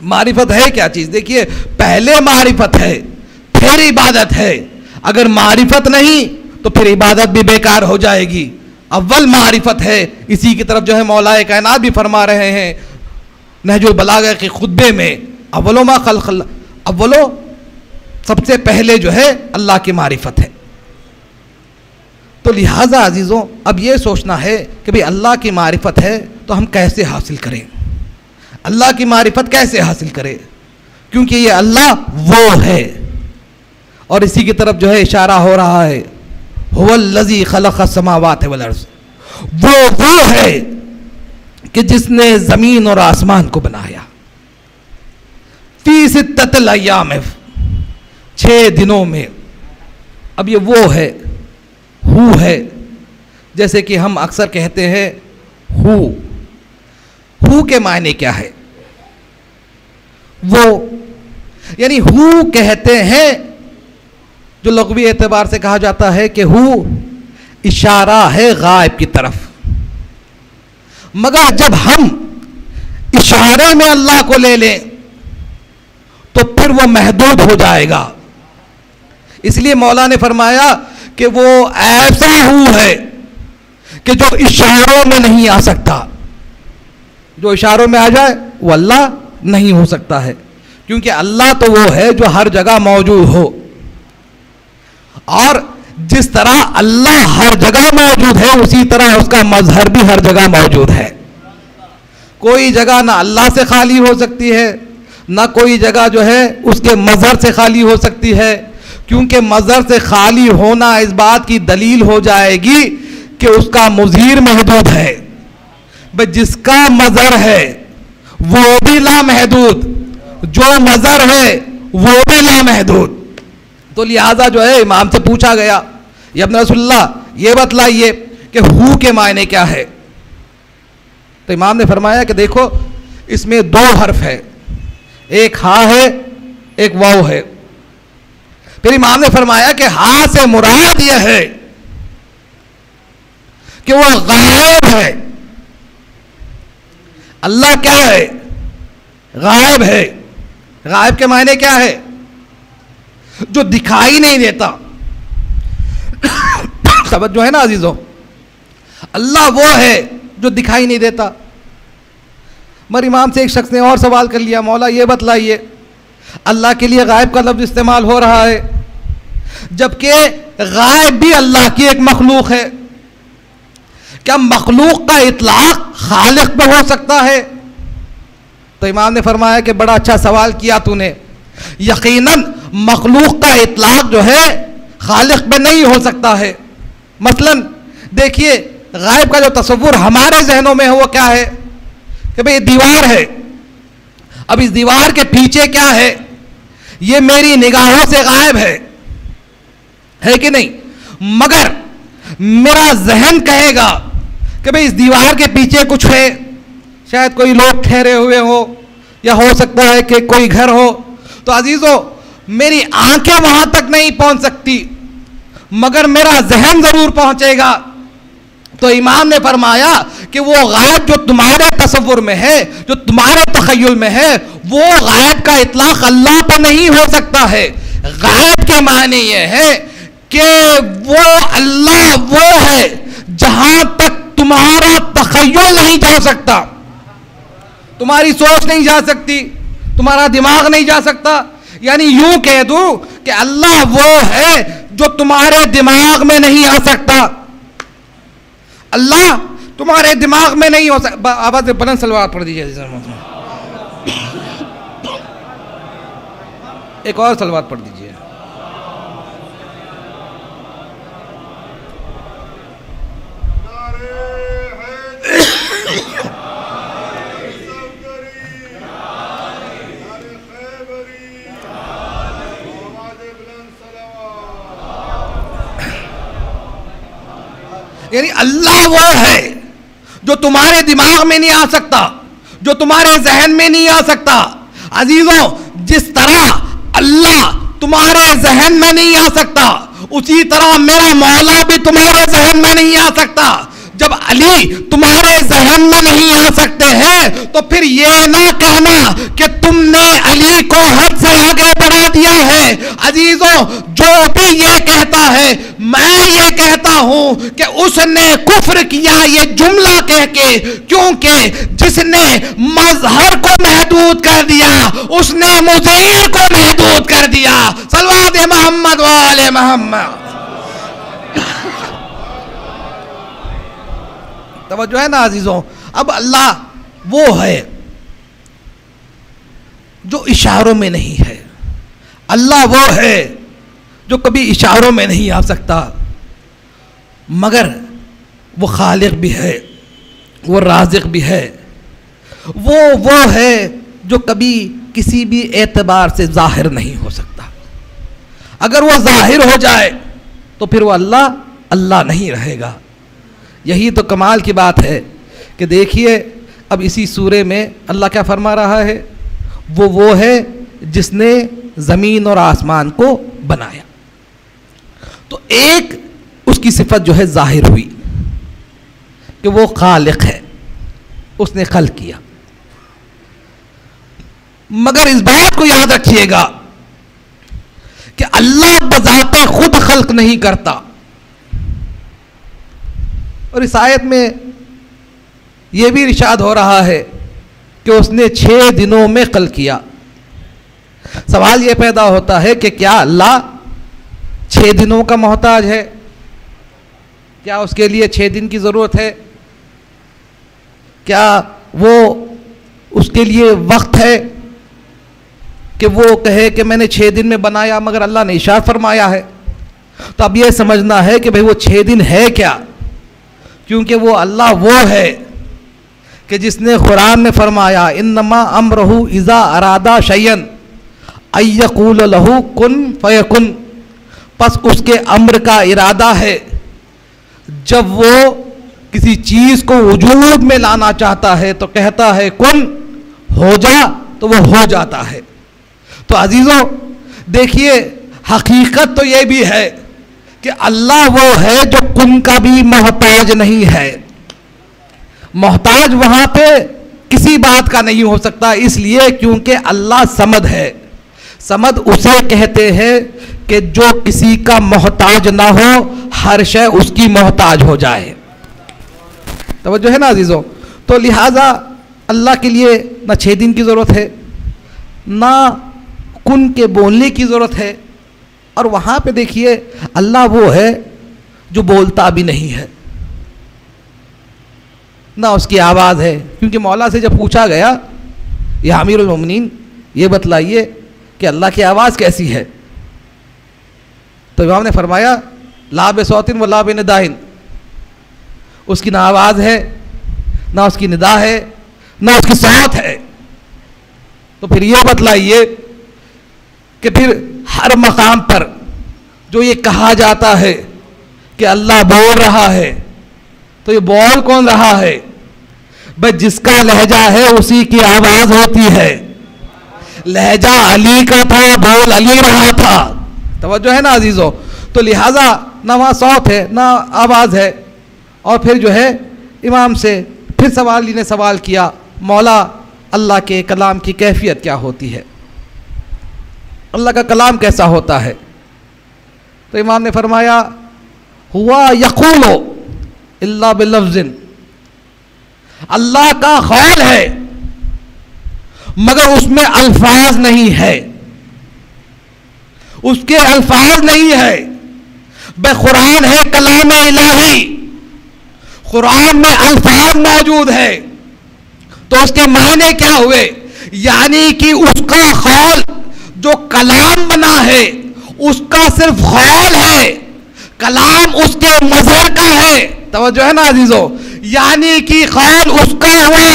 मारिफत है क्या चीज़? देखिए पहले मारिफत है फिर इबादत है। अगर मारिफत नहीं तो फिर इबादत भी बेकार हो जाएगी। अव्वल मारिफत है। इसी की तरफ जो है मौलाए कायनात भी फरमा रहे हैं नहजुल बलागा के खुतबे में, अव्वलो मा खल्क़, अव्वलो सबसे पहले जो है अल्लाह की मारिफत है। तो लिहाजा अजीज़ों, अब ये सोचना है कि भाई अल्लाह की मारिफत है तो हम कैसे हासिल करें, अल्लाह की मारिफत कैसे हासिल करें, क्योंकि ये अल्लाह वो है। और इसी की तरफ जो है इशारा हो रहा है, हुवल्लज़ी खलक़ अस्समावाति वल अर्ज़, वो है कि जिसने ज़मीन और आसमान को बनाया। फी सित्ततिल अय्याम, 6 दिनों में। अब ये वो है, हु है। जैसे कि हम अक्सर कहते हैं हु के मायने क्या है? वो यानी हु कहते हैं जो लग़वी एतबार से कहा जाता है कि हु इशारा है गायब की तरफ। मगर जब हम इशारे में अल्लाह को ले लें तो फिर वो महदूद हो जाएगा। इसलिए मौला ने फरमाया कि वो ऐसा हु है कि जो इशारों में नहीं आ सकता। जो इशारों में आ जाए वो अल्लाह नहीं हो सकता है, क्योंकि अल्लाह तो वो है जो हर जगह मौजूद हो। और जिस तरह अल्लाह हर जगह मौजूद है उसी तरह उसका मजहर भी हर जगह मौजूद है। कोई जगह ना अल्लाह से खाली हो सकती है, ना कोई जगह जो है उसके मजहर से खाली हो सकती है, क्योंकि मजहर से खाली होना इस बात की दलील हो जाएगी कि उसका मुज़ीर महदूद है। भाई जिसका मजहर है वो भी लामहदूद, जो मजहर है वो भी लामहदूद। तो लिहाजा जो है इमाम से पूछा गया, या इब्न रसूलल्लाह ये बतलाइए कि हु के मायने क्या है। तो इमाम ने फरमाया कि देखो इसमें 2 हर्फ है, एक हा है एक वाव है। फिर इमाम ने फरमाया कि हा से मुराद यह है कि वो गायब है। अल्लाह क्या है? गायब है। गायब के मायने क्या है? जो दिखाई नहीं देता। समझ जो है ना अजीजों, अल्लाह वो है जो दिखाई नहीं देता। मगर इमाम से एक शख्स ने और सवाल कर लिया, मौला ये बतलाइए अल्लाह के लिए गायब का लफ्ज़ इस्तेमाल हो रहा है, जबकि गायब भी अल्लाह की एक मखलूक है। क्या मखलूक का इतलाक खालिक पे हो सकता है? तो इमाम ने फरमाया कि बड़ा अच्छा सवाल किया तूने। यकीनन मखलूक का इतलाक जो है खालिक पे नहीं हो सकता है। मसलन देखिए, गायब का जो तसव्वुर हमारे जहनों में है वो क्या है कि भाई दीवार है, अब इस दीवार के पीछे क्या है, ये मेरी निगाहों से गायब है कि नहीं? मगर मेरा जहन कहेगा कि भाई इस दीवार के पीछे कुछ है, शायद कोई लोग ठहरे हुए हो या हो सकता है कि कोई घर हो। तो अजीजों, मेरी आंखें वहां तक नहीं पहुंच सकती, मगर मेरा जहन जरूर पहुंचेगा। तो इमाम ने फरमाया कि वो गायब जो तुम्हारे तसव्वुर में है, जो तुम्हारे तखय्युल में है, वो गायब का इतलाक अल्लाह पर नहीं हो सकता है। गायब के माने ये है कि वो अल्लाह वो है जहां तक तुम्हारा तखय्युल नहीं जा सकता, तुम्हारी सोच नहीं जा सकती, तुम्हारा दिमाग नहीं जा सकता। यानी यूं कह दूं कि अल्लाह वो है जो तुम्हारे दिमाग में नहीं आ सकता। अल्लाह तुम्हारे दिमाग में नहीं हो सकता। आवाज से बुलंद सलवात पढ़ दीजिए। एक और सलवात पढ़ दीजिए। यानी अल्लाह वो है जो तुम्हारे दिमाग में नहीं आ सकता, जो तुम्हारे जहन में नहीं आ सकता। अजीजों, जिस तरह अल्लाह तुम्हारे जहन में नहीं आ सकता, उसी तरह मेरा मौला भी तुम्हारे जहन में नहीं आ सकता। जब अली तुम्हारे जहन में नहीं आ सकते हैं, तो फिर ये ना कहना कि तुमने अली को हद से आगे बढ़ा दिया है। अजीजों, जो भी ये कहता है, मैं ये कहता हूं कि उसने कुफ्र किया ये जुमला कह के, क्योंकि जिसने मजहर को महदूद कर दिया उसने मुज़ीर को महदूद कर दिया। सल्लल्लाहु मोहम्मद वाले मोहम्मद। तवज्जो है ना अजीजों? अब अल्लाह वो है जो इशारों में नहीं है, अल्लाह वो है जो कभी इशारों में नहीं आ सकता, मगर वो खालिक भी है, वो राज़िक भी है, वो है जो कभी किसी भी एतबार से जाहिर नहीं हो सकता। अगर वो जाहिर हो जाए तो फिर वो अल्लाह अल्लाह नहीं रहेगा। यही तो कमाल की बात है कि देखिए, अब इसी सूरे में अल्लाह क्या फरमा रहा है, वो है जिसने ज़मीन और आसमान को बनाया। तो एक उसकी सिफत जो है जाहिर हुई कि वो खालिक है, उसने खल्क किया। मगर इस बात को याद रखिएगा कि अल्लाह बज़ाते खुद खल्क नहीं करता। और इस आयत में यह भी इरशाद हो रहा है कि उसने 6 दिनों में खल्क किया। सवाल यह पैदा होता है कि क्या अल्लाह 6 दिनों का मोहताज है? क्या उसके लिए 6 दिन की ज़रूरत है? क्या वो उसके लिए वक्त है कि वो कहे कि मैंने 6 दिन में बनाया, मगर अल्लाह ने इशारा फरमाया है? तो अब यह समझना है कि भाई वो 6 दिन है क्या, क्योंकि वो अल्लाह वो है कि जिसने कुरान में फरमाया इन्नमा अमरहु इज़ा अरादा शयन अय्यक़ूल लहू कुन फयकुन। बस उसके अम्र का इरादा है, जब वो किसी चीज़ को वजूद में लाना चाहता है तो कहता है कुन, हो जा, तो वो हो जाता है। तो अजीज़ों देखिए, हकीकत तो ये भी है कि अल्लाह वो है जो कुन का भी मोहताज नहीं है। मोहताज वहां पे किसी बात का नहीं हो सकता, इसलिए क्योंकि अल्लाह समद है। समद उसे कहते हैं कि जो किसी का मोहताज ना हो, हर शय उसकी मोहताज हो जाए। तवज्जो है ना अजीजों? तो लिहाजा अल्लाह के लिए ना 6 दिन की ज़रूरत है, ना कुन के बोलने की ज़रूरत है। और वहाँ पे देखिए अल्लाह वो है जो बोलता भी नहीं है, ना उसकी आवाज़ है। क्योंकि मौला से जब पूछा गया या अमीरुल मोमिनीन ये बतलाइए कि अल्लाह की आवाज़ कैसी है, तो इमाम ने फरमाया ला बेसौतिन व ला बेनिदाइन, उसकी ना आवाज़ है, ना उसकी निदा है, ना उसकी सौत है। तो फिर ये बतलाइए कि फिर हर मकाम पर जो ये कहा जाता है कि अल्लाह बोल रहा है, तो ये बोल कौन रहा है? भाई जिसका लहजा है उसी की आवाज़ होती है। लहजा अली का था, बोल अली रहा था। तवज्जो है ना अजीज़ों? तो लिहाजा ना वहाँ सौत है ना आवाज़ है। और फिर जो है इमाम से फिर सवाली ने सवाल किया, मौला अल्लाह के कलाम की कैफियत क्या होती है, अल्लाह का कलाम कैसा होता है? तो इमाम ने फरमाया हुआ यक़ूलो इल्ला बिलफ्ज़िन, अल्लाह का क़ौल है मगर उसमें अल्फाज नहीं है, उसके अल्फाज नहीं है। बे कुरान है कलाम इलाही, कुरान में अल्फाज मौजूद है, तो उसके माने क्या हुए? यानी कि उसका क़ौल जो कलाम बना है उसका सिर्फ क़ौल है, कलाम उसके मज़हर का है। तवज्जो है ना अजीज़ों? यानी कि क़ौल उसका हुआ,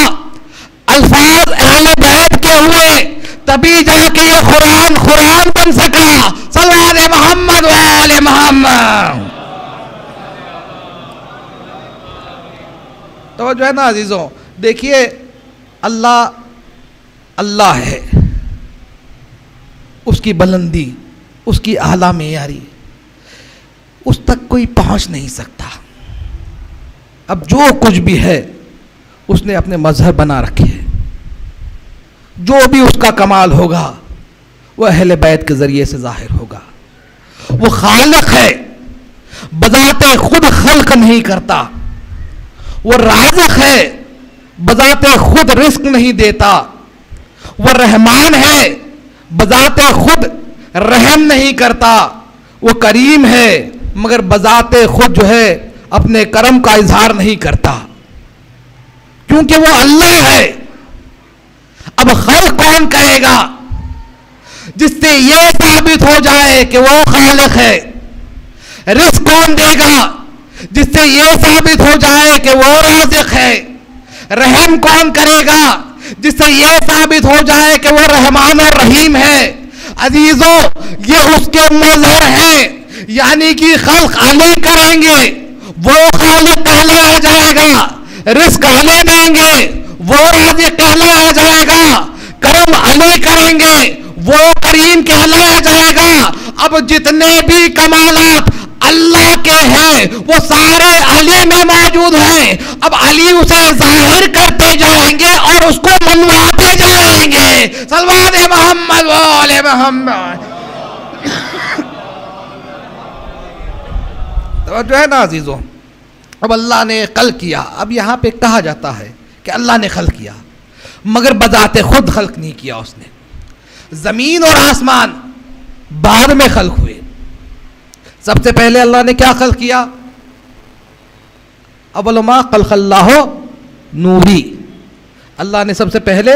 अल्फाज अहले बैत के हुए, तभी जाके ये कुरान कुरान बन सका। सल्लल्लाहु अलैहि मोहम्मद व आले मोहम्मद। तवज्जो है ना अजीज़ों? देखिए अल्लाह अल्लाह है, उसकी बुलंदी, उसकी आला मेयारी, उस तक कोई पहुंच नहीं सकता। अब जो कुछ भी है उसने अपने मजहब बना रखे हैं, जो भी उसका कमाल होगा वह अहले बैत के ज़रिए से ज़ाहिर होगा। वो खालिक है, बजाते खुद खल्क नहीं करता। वो राज़िक है, बजाते खुद रिस्क नहीं देता। वो रहमान है, बजाते खुद रहम नहीं करता। वो करीम है मगर बजाते खुद जो है अपने करम का इजहार नहीं करता, क्योंकि वो अल्लाह है। अब खल्क कौन करेगा जिससे यह साबित हो जाए कि वो खालिक है? रिस्क कौन देगा जिससे यह साबित हो जाए कि वो राज़िक है? रहम कौन करेगा जिससे यह साबित हो जाए कि वो रहमान और रहीम है? अजीजों, ये उसके मज़हर है, यानी कि खल्क अली करेंगे वो खालिक कहलाया जाएगा, रिस्क अली देंगे वो राज़िक कहलाया जाएगा, करम अली करेंगे वो करीम कहलाया जाएगा। अब जितने भी कमालात अल्लाह के हैं वो सारे अली में मौजूद हैं। अब अली उसे जाहिर करते जाएंगे और उसको मनवाते जाएंगे। सल्लल्लाहु मोहम्मद व आले मोहम्मद। तो जो है ना अजीजों, अब अल्लाह ने खल्क किया। अब यहाँ पे कहा जाता है कि अल्लाह ने खल्क किया मगर बजाते खुद खल्क नहीं किया उसने। जमीन और आसमान बाद में खल्क हुए। सबसे पहले अल्लाह ने क्या खल्क किया? अव्वल मा खल्क़ल्लाहु नूरी, अल्लाह ने सबसे पहले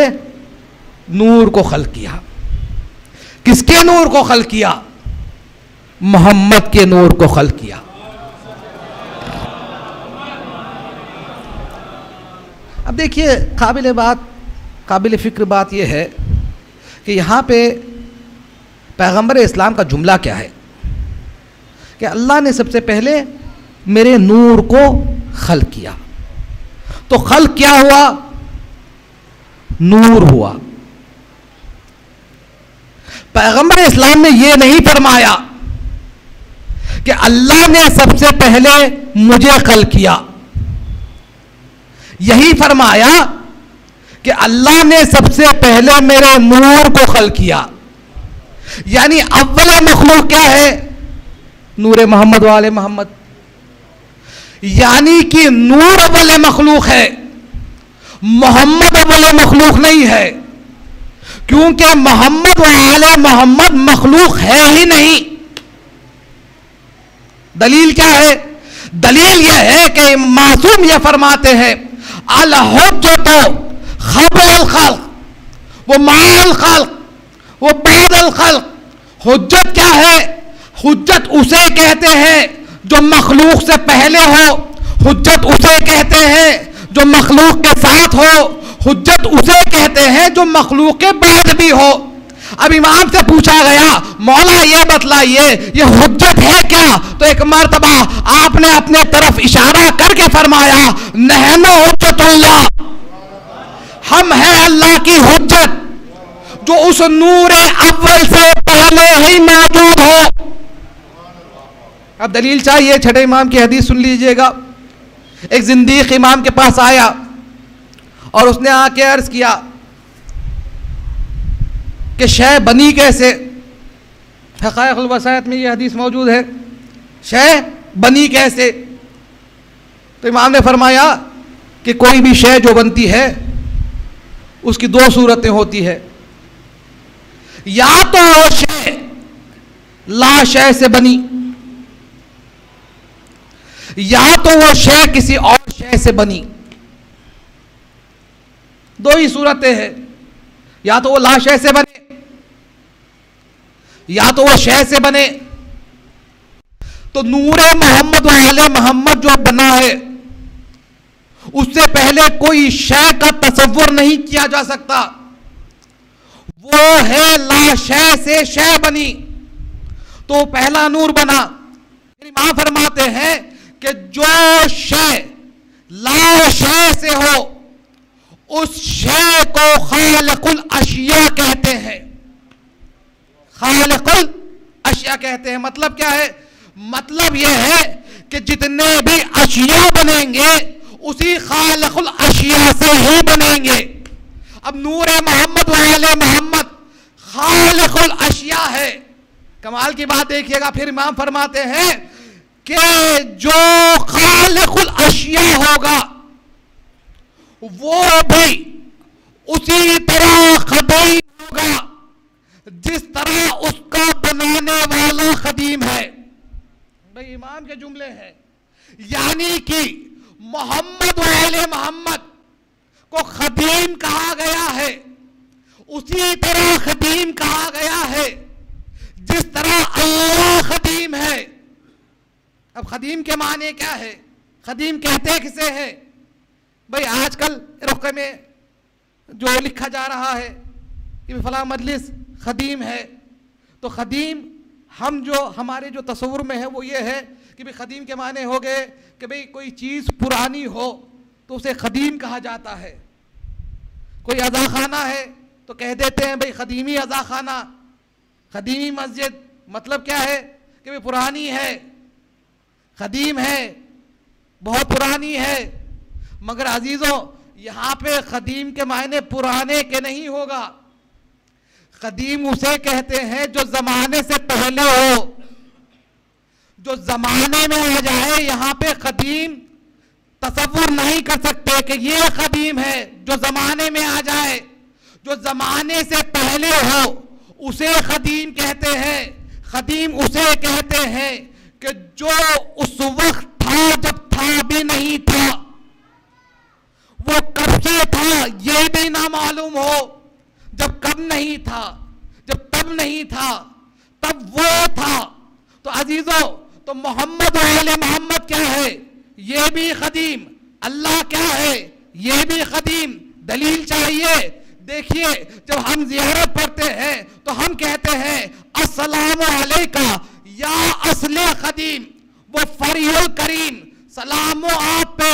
नूर को खल्क किया। किसके नूर को खल्क किया? मोहम्मद के नूर को खल्क किया। अब देखिए काबिल फ़िक्र बात यह है कि यहाँ पे पैगंबर इस्लाम का जुमला क्या है कि अल्लाह ने सबसे पहले मेरे नूर को खल्क किया। तो खल्क क्या हुआ? नूर हुआ। पैगंबर इस्लाम ने यह नहीं फरमाया कि अल्लाह ने सबसे पहले मुझे खल्क किया, यही फरमाया कि अल्लाह ने सबसे पहले मेरे नूर को खल्क किया। यानी अव्वल मखलूक क्या है? नूर मोहम्मद वाले मोहम्मद। यानी कि नूर अव्वल मखलूक है, मोहम्मद अव्वल मखलूक नहीं है। क्योंकि मोहम्मद व आले मोहम्मद मखलूक है ही नहीं। दलील क्या है? दलील यह है कि मासूम यह फरमाते हैं अल हुज्जतु क़ब्लल ख़ल्क़ वो मअल ख़ल्क़ वो बअदल ख़ल्क़। हुज्जत क्या है? हुज्जत उसे कहते हैं जो मखलूक से पहले हो, हुज्जत उसे कहते हैं जो मखलूक के साथ हो, हुज्जत उसे कहते हैं जो मखलूक के बाद भी हो। अब इमाम से पूछा गया मौला ये बतलाइए ये हुज्जत है क्या? तो एक मर्तबा आपने अपने तरफ इशारा करके फरमाया नहनु हुज्जतुल्लाह, हम हैं अल्लाह की हुज्जत जो उस नूर अव्वल से पहले ही मौजूद हो। अब दलील चाहिए, छठे इमाम की हदीस सुन लीजिएगा। एक जिंदीक इमाम के पास आया और उसने आके अर्ज किया कि शय बनी कैसे? हक़ाइक़ुल वसायत में यह हदीस मौजूद है, शय बनी कैसे? तो इमाम ने फरमाया कि कोई भी शय जो बनती है उसकी दो सूरतें होती है, या तो वो शय ला शय से बनी, या तो वो शय किसी और शय से बनी। दो ही सूरतें हैं, या तो वो ला शय से बने या तो वो शय से बने। तो नूरे मोहम्मद वाले मोहम्मद जो बना है उससे पहले कोई शय का तसव्वुर नहीं किया जा सकता, वो है ला शय से शय बनी, तो पहला नूर बना। इमाम फरमाते हैं कि जो शय ला शय से हो उस शय को खालिकुल अशिया कहते हैं, खालिकुल अशिया कहते हैं। मतलब क्या है? मतलब यह है कि जितने भी अशिया बनेंगे उसी खालिकुल अशिया से ही बनेंगे। अब नूर मोहम्मद वाले मोहम्मद खालिकुल अशिया है। कमाल की बात देखिएगा, फिर इमाम फरमाते हैं कि जो खालिकुल अशिया होगा वो भी उसी तरह खदीम होगा जिस तरह उसका बनाने वाला खदीम है। भाई इमाम के जुमले हैं, यानी कि मोहम्मद वाले मोहम्मद को खदीम कहा गया है, उसी तरह खदीम कहा गया है जिस तरह अल्लाह खदीम है। अब खदीम के माने क्या है? खदीम कहते किसे है? भाई आजकल रुक़े में जो लिखा जा रहा है कि फला मजलिस खदीम है, तो खदीम हम जो हमारे जो तस्वुर में है वो ये है कि भाई खदीम के माने हो गए कि भाई कोई चीज़ पुरानी हो तो उसे खदीम कहा जाता है। कोई अज़ा खाना है तो कह देते हैं भाई खदीमी अज़ा खाना, खदीमी मस्जिद। मतलब क्या है कि भाई पुरानी है, खदीम है, बहुत पुरानी है। मगर अजीज़ों यहाँ पे खदीम के मायने पुराने के नहीं होगा, खदीम उसे कहते हैं जो ज़माने से पहले हो, जो ज़माने में आ जाए। यहाँ पे खदीम तसव्वुर नहीं कर सकते कि ये खदीम है जो ज़माने में आ जाए, जो ज़माने से पहले हो उसे खदीम कहते हैं। खदीम उसे कहते हैं कि जो उस वक्त था जब था भी नहीं था, वो कब से था ये भी ना मालूम हो, जब कब नहीं था, जब तब नहीं था तब वो था। तो अजीजों, तो मोहम्मद वाले मोहम्मद क्या है? ये भी खदीम। अल्लाह क्या है? ये भी खदीम। दलील चाहिए। देखिए जब हम ज़ियारत पढ़ते हैं तो हम कहते हैं अस्सलामु अलैका या असले खदीम वो फरीहुल करीम, सलामो आप पे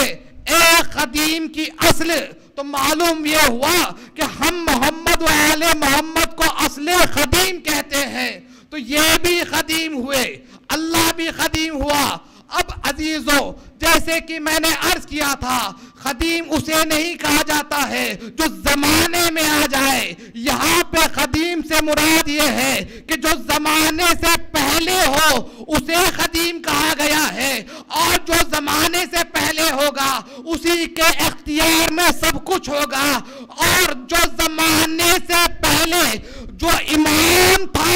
ए खदीम की असल। तो मालूम ये हुआ कि हम मोहम्मद वाले मोहम्मद को असले खदीम कहते हैं, तो ये भी खदीम हुए, अल्लाह भी खदीम हुआ। अब अजीजों, जैसे कि मैंने अर्ज किया था, खदीम उसे नहीं कहा जाता है जो जमाने में आ जाए। यहाँ पे खदीम से मुराद ये है कि जो जमाने से पहले हो उसे खदीम कहा गया है, और जो जमाने से पहले होगा उसी के इख्तियार में सब कुछ होगा, और जो जमाने से पहले जो इमाम था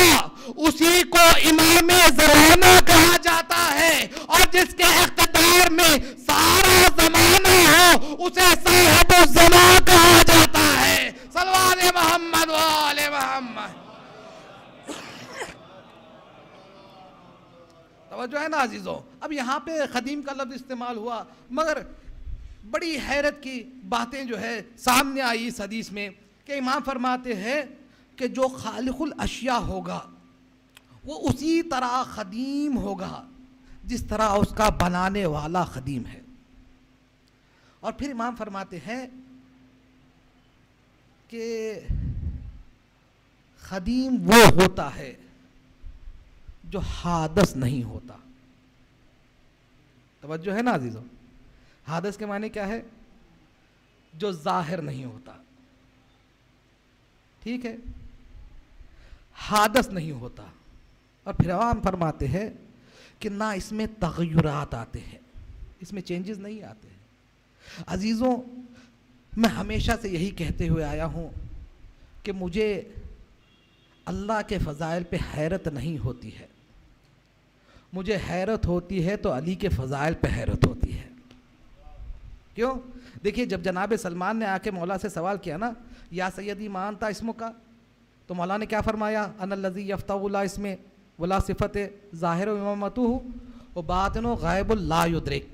उसी को इमाम ज़माना कहा जाता है, और जिसके इख्तिदार में सारा जमाना हो उसे साहिब ज़मा कहा जाता है। सल्लल्लाहु मोहम्मद व आले मोहम्मद। तवज्जो है ना अजीजों। अब यहाँ पे खदीम का लफ्ज इस्तेमाल हुआ, मगर बड़ी हैरत की बातें जो है सामने आई इस हदीस में कि इमाम फरमाते हैं कि जो खालिकुल अशिया होगा वो उसी तरह खदीम होगा जिस तरह उसका बनाने वाला खदीम है। और फिर इमाम फरमाते हैं कि खदीम वो होता है जो हादस नहीं होता। तवज्जो है ना अजीजों। हादस के माने क्या है? जो जाहिर नहीं होता, ठीक है, हादस नहीं होता। और फिर इमाम फरमाते हैं कि ना इसमें तग़य्युरात आते हैं, इसमें चेंजेस नहीं आते हैं। अजीज़ों, मैं हमेशा से यही कहते हुए आया हूँ कि मुझे अल्लाह के फ़ज़ाइल पे हैरत नहीं होती है, मुझे हैरत होती है तो अली के फ़ज़ाइल पे हैरत होती है। क्यों? देखिए, जब जनाब सलमान ने आके मौला से सवाल किया ना, या सैयदी मान था इसमों का, तो मौला ने क्या फरमाया? अनल्लज़ी यफ्ताउला इसमें वला सिफ़त ज़ाहिर इमामतुहु व बातिनो गायबुल ला युद्रिक।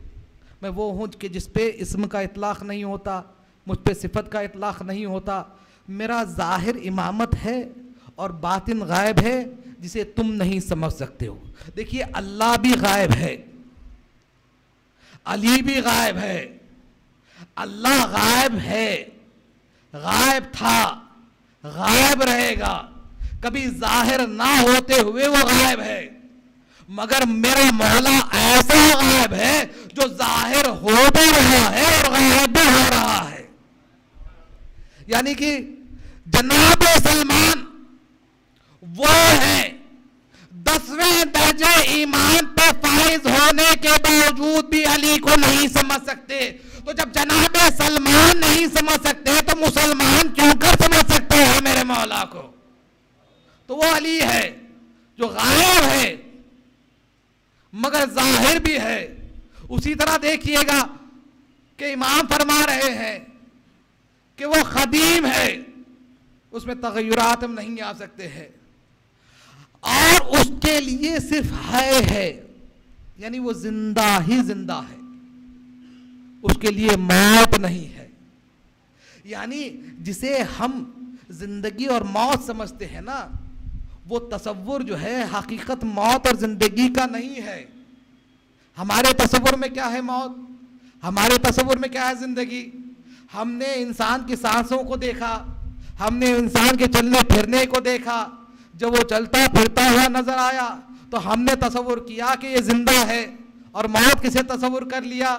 मैं वो हूँ कि जिस पे इस्म का इतलाक़ नहीं होता, मुझ पे सिफ़त का इतलाक़ नहीं होता। मेरा ज़ाहिर इमामत है और बातिन गायब है जिसे तुम नहीं समझ सकते हो। देखिए, अल्लाह भी गायब है, अली भी गायब है। अल्लाह गायब है, गायब था, गायब रहेगा, कभी जाहिर ना होते हुए वो गायब है। मगर मेरा मौला ऐसा गायब है जो जाहिर हो भी रहा है और गायब भी हो रहा है। यानी कि जनाब सलमान वो है 10वें दर्जे ईमान पे फाइज होने के बावजूद भी अली को नहीं समझ सकते। तो जब जनाब सलमान नहीं समझ सकते तो मुसलमान क्यों कर समझ सकते हैं मेरे मौला को? तो वो अली है जो गायब है मगर जाहिर भी है। उसी तरह देखिएगा कि इमाम फरमा रहे हैं कि वो खदीम है, उसमें तग़य्युरात नहीं आ सकते हैं, और उसके लिए सिर्फ है, यानी वो जिंदा ही जिंदा है, उसके लिए मौत नहीं है। यानी जिसे हम जिंदगी और मौत समझते हैं ना, वो तसव्वुर जो है हकीकत मौत और जिंदगी का नहीं है। हमारे तसव्वुर में क्या है मौत, हमारे तसव्वुर में क्या है जिंदगी। हमने इंसान की सांसों को देखा, हमने इंसान के चलने फिरने को देखा। जब वो चलता फिरता हुआ नजर आया तो हमने तसव्वुर किया कि ये जिंदा है। और मौत किसे तसव्वुर कर लिया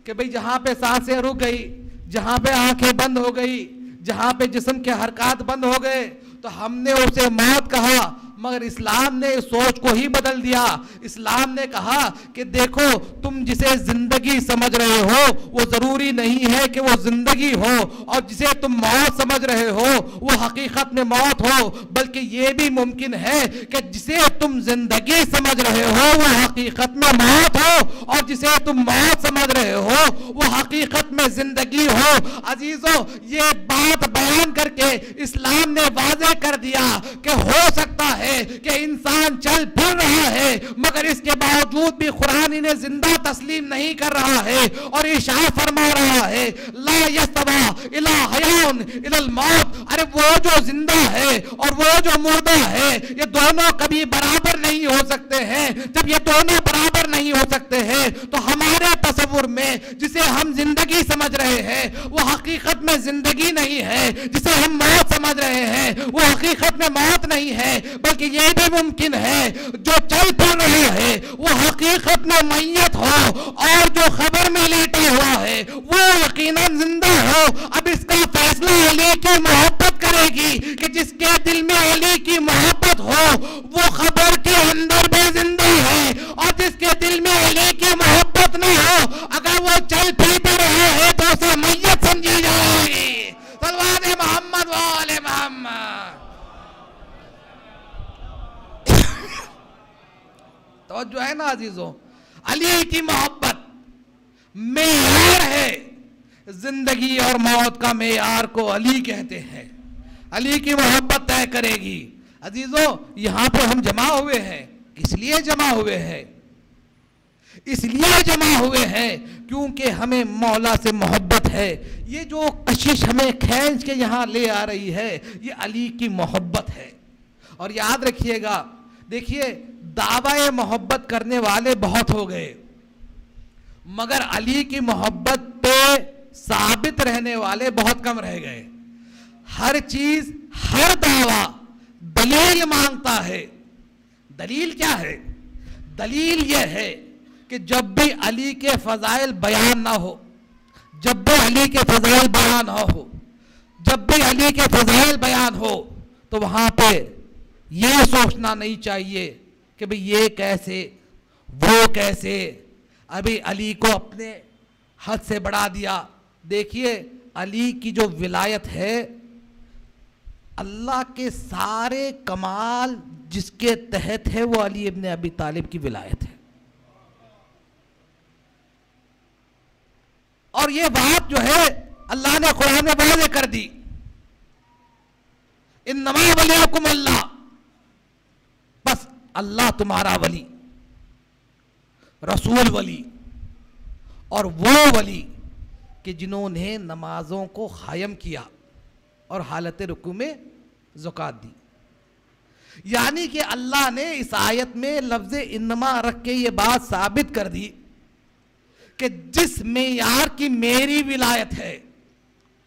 कि भाई जहाँ पे सांसें रुक गई, जहाँ पे आंखें बंद हो गई, जहाँ पे जिस्म के हरकत बंद हो गए तो हमने उसे मौत कहा। मगर इस्लाम ने सोच को ही बदल दिया। इस्लाम ने कहा कि देखो, तुम जिसे जिंदगी समझ रहे हो वो जरूरी नहीं है कि वो जिंदगी हो, और जिसे तुम मौत समझ रहे हो वो हकीकत में मौत हो, बल्कि ये भी मुमकिन है कि जिसे तुम जिंदगी समझ रहे हो वो हकीकत में मौत हो, और जिसे तुम मौत समझ रहे हो वो हकीकत में जिंदगी हो। अजीजों, ये बात बयान करके इस्लाम ने वाज़ेह कर दिया कि हो सकता है कि इंसान चल फिर रहा है मगर इसके बावजूद भी कुरान इन्हें जिंदा तस्लीम नहीं कर रहा है, और इशारा फरमा रहा है ला यस्तवा इला हयान इलल मौत। अरे वो जो जिंदा है और वो जो मुर्दा है, ये दोनों कभी बराबर नहीं हो सकते हैं। जब ये दोनों बराबर नहीं हो सकते हैं तो हमारे तसव्वुर में जिसे हम जिंदगी समझ रहे हैं वो हकीकत में जिंदगी नहीं है, जिसे हम मौत समझ रहे हैं वो हकीकत में मौत नहीं है, बल्कि ये भी मुमकिन है जो चल फिर रहा है वो हकीकत में मैयत हो, और जो खबर में लेटा हुआ है वो यकीनन जिंदा हो। अब इसका फैसला अली की मोहब्बत करेगी कि जिसके दिल में अली की मोहब्बत हो वो खबर के अंदर भी जिंदा है, और जिसके दिल में अली की मोहब्बत नहीं हो, अगर वो चल फिर भी रहा है तो उसे मैयत समझी जाएगी। सल्लल्लाहु तवज्जो है ना अजीजों, अली की मोहब्बत मेयार है, जिंदगी और मौत का मेयार को अली कहते हैं। अली की मोहब्बत तय करेगी। अजीजों, यहां पर हम जमा हुए हैं, इसलिए जमा हुए हैं, इसलिए जमा हुए हैं क्योंकि हमें मौला से मोहब्बत है। ये जो कशिश हमें खींच के यहां ले आ रही है, ये अली की मोहब्बत है। और याद रखिएगा, देखिए दावा मोहब्बत करने वाले बहुत हो गए, मगर अली की मोहब्बत पे साबित रहने वाले बहुत कम रह गए। हर चीज, हर दावा दलील मांगता है। दलील क्या है? दलील यह है कि जब भी अली के फजाइल बयान ना हो, जब भी अली के फजाइल बयान ना हो, जब भी अली के फजाइल बयान हो, तो वहां पे यह सोचना नहीं चाहिए कि भाई ये कैसे, वो कैसे, अभी अली को अपने हद से बढ़ा दिया। देखिए अली की जो विलायत है, अल्लाह के सारे कमाल जिसके तहत है वो अली इब्ने अबी तालिब की विलायत है। और ये बात जो है अल्लाह ने कुरान में वाज़ेह कर दी, इन्नमा वलियुकुम अल्लाह, बस अल्लाह तुम्हारा वली, रसूल वली, और वो वली कि जिन्होंने नमाजों को कायम किया और हालत रुकू में ज़कात दी। यानी कि अल्लाह ने इस आयत में लफ्ज़ इन्नमा रख के ये बात साबित कर दी कि जिस मेयार की मेरी विलायत है,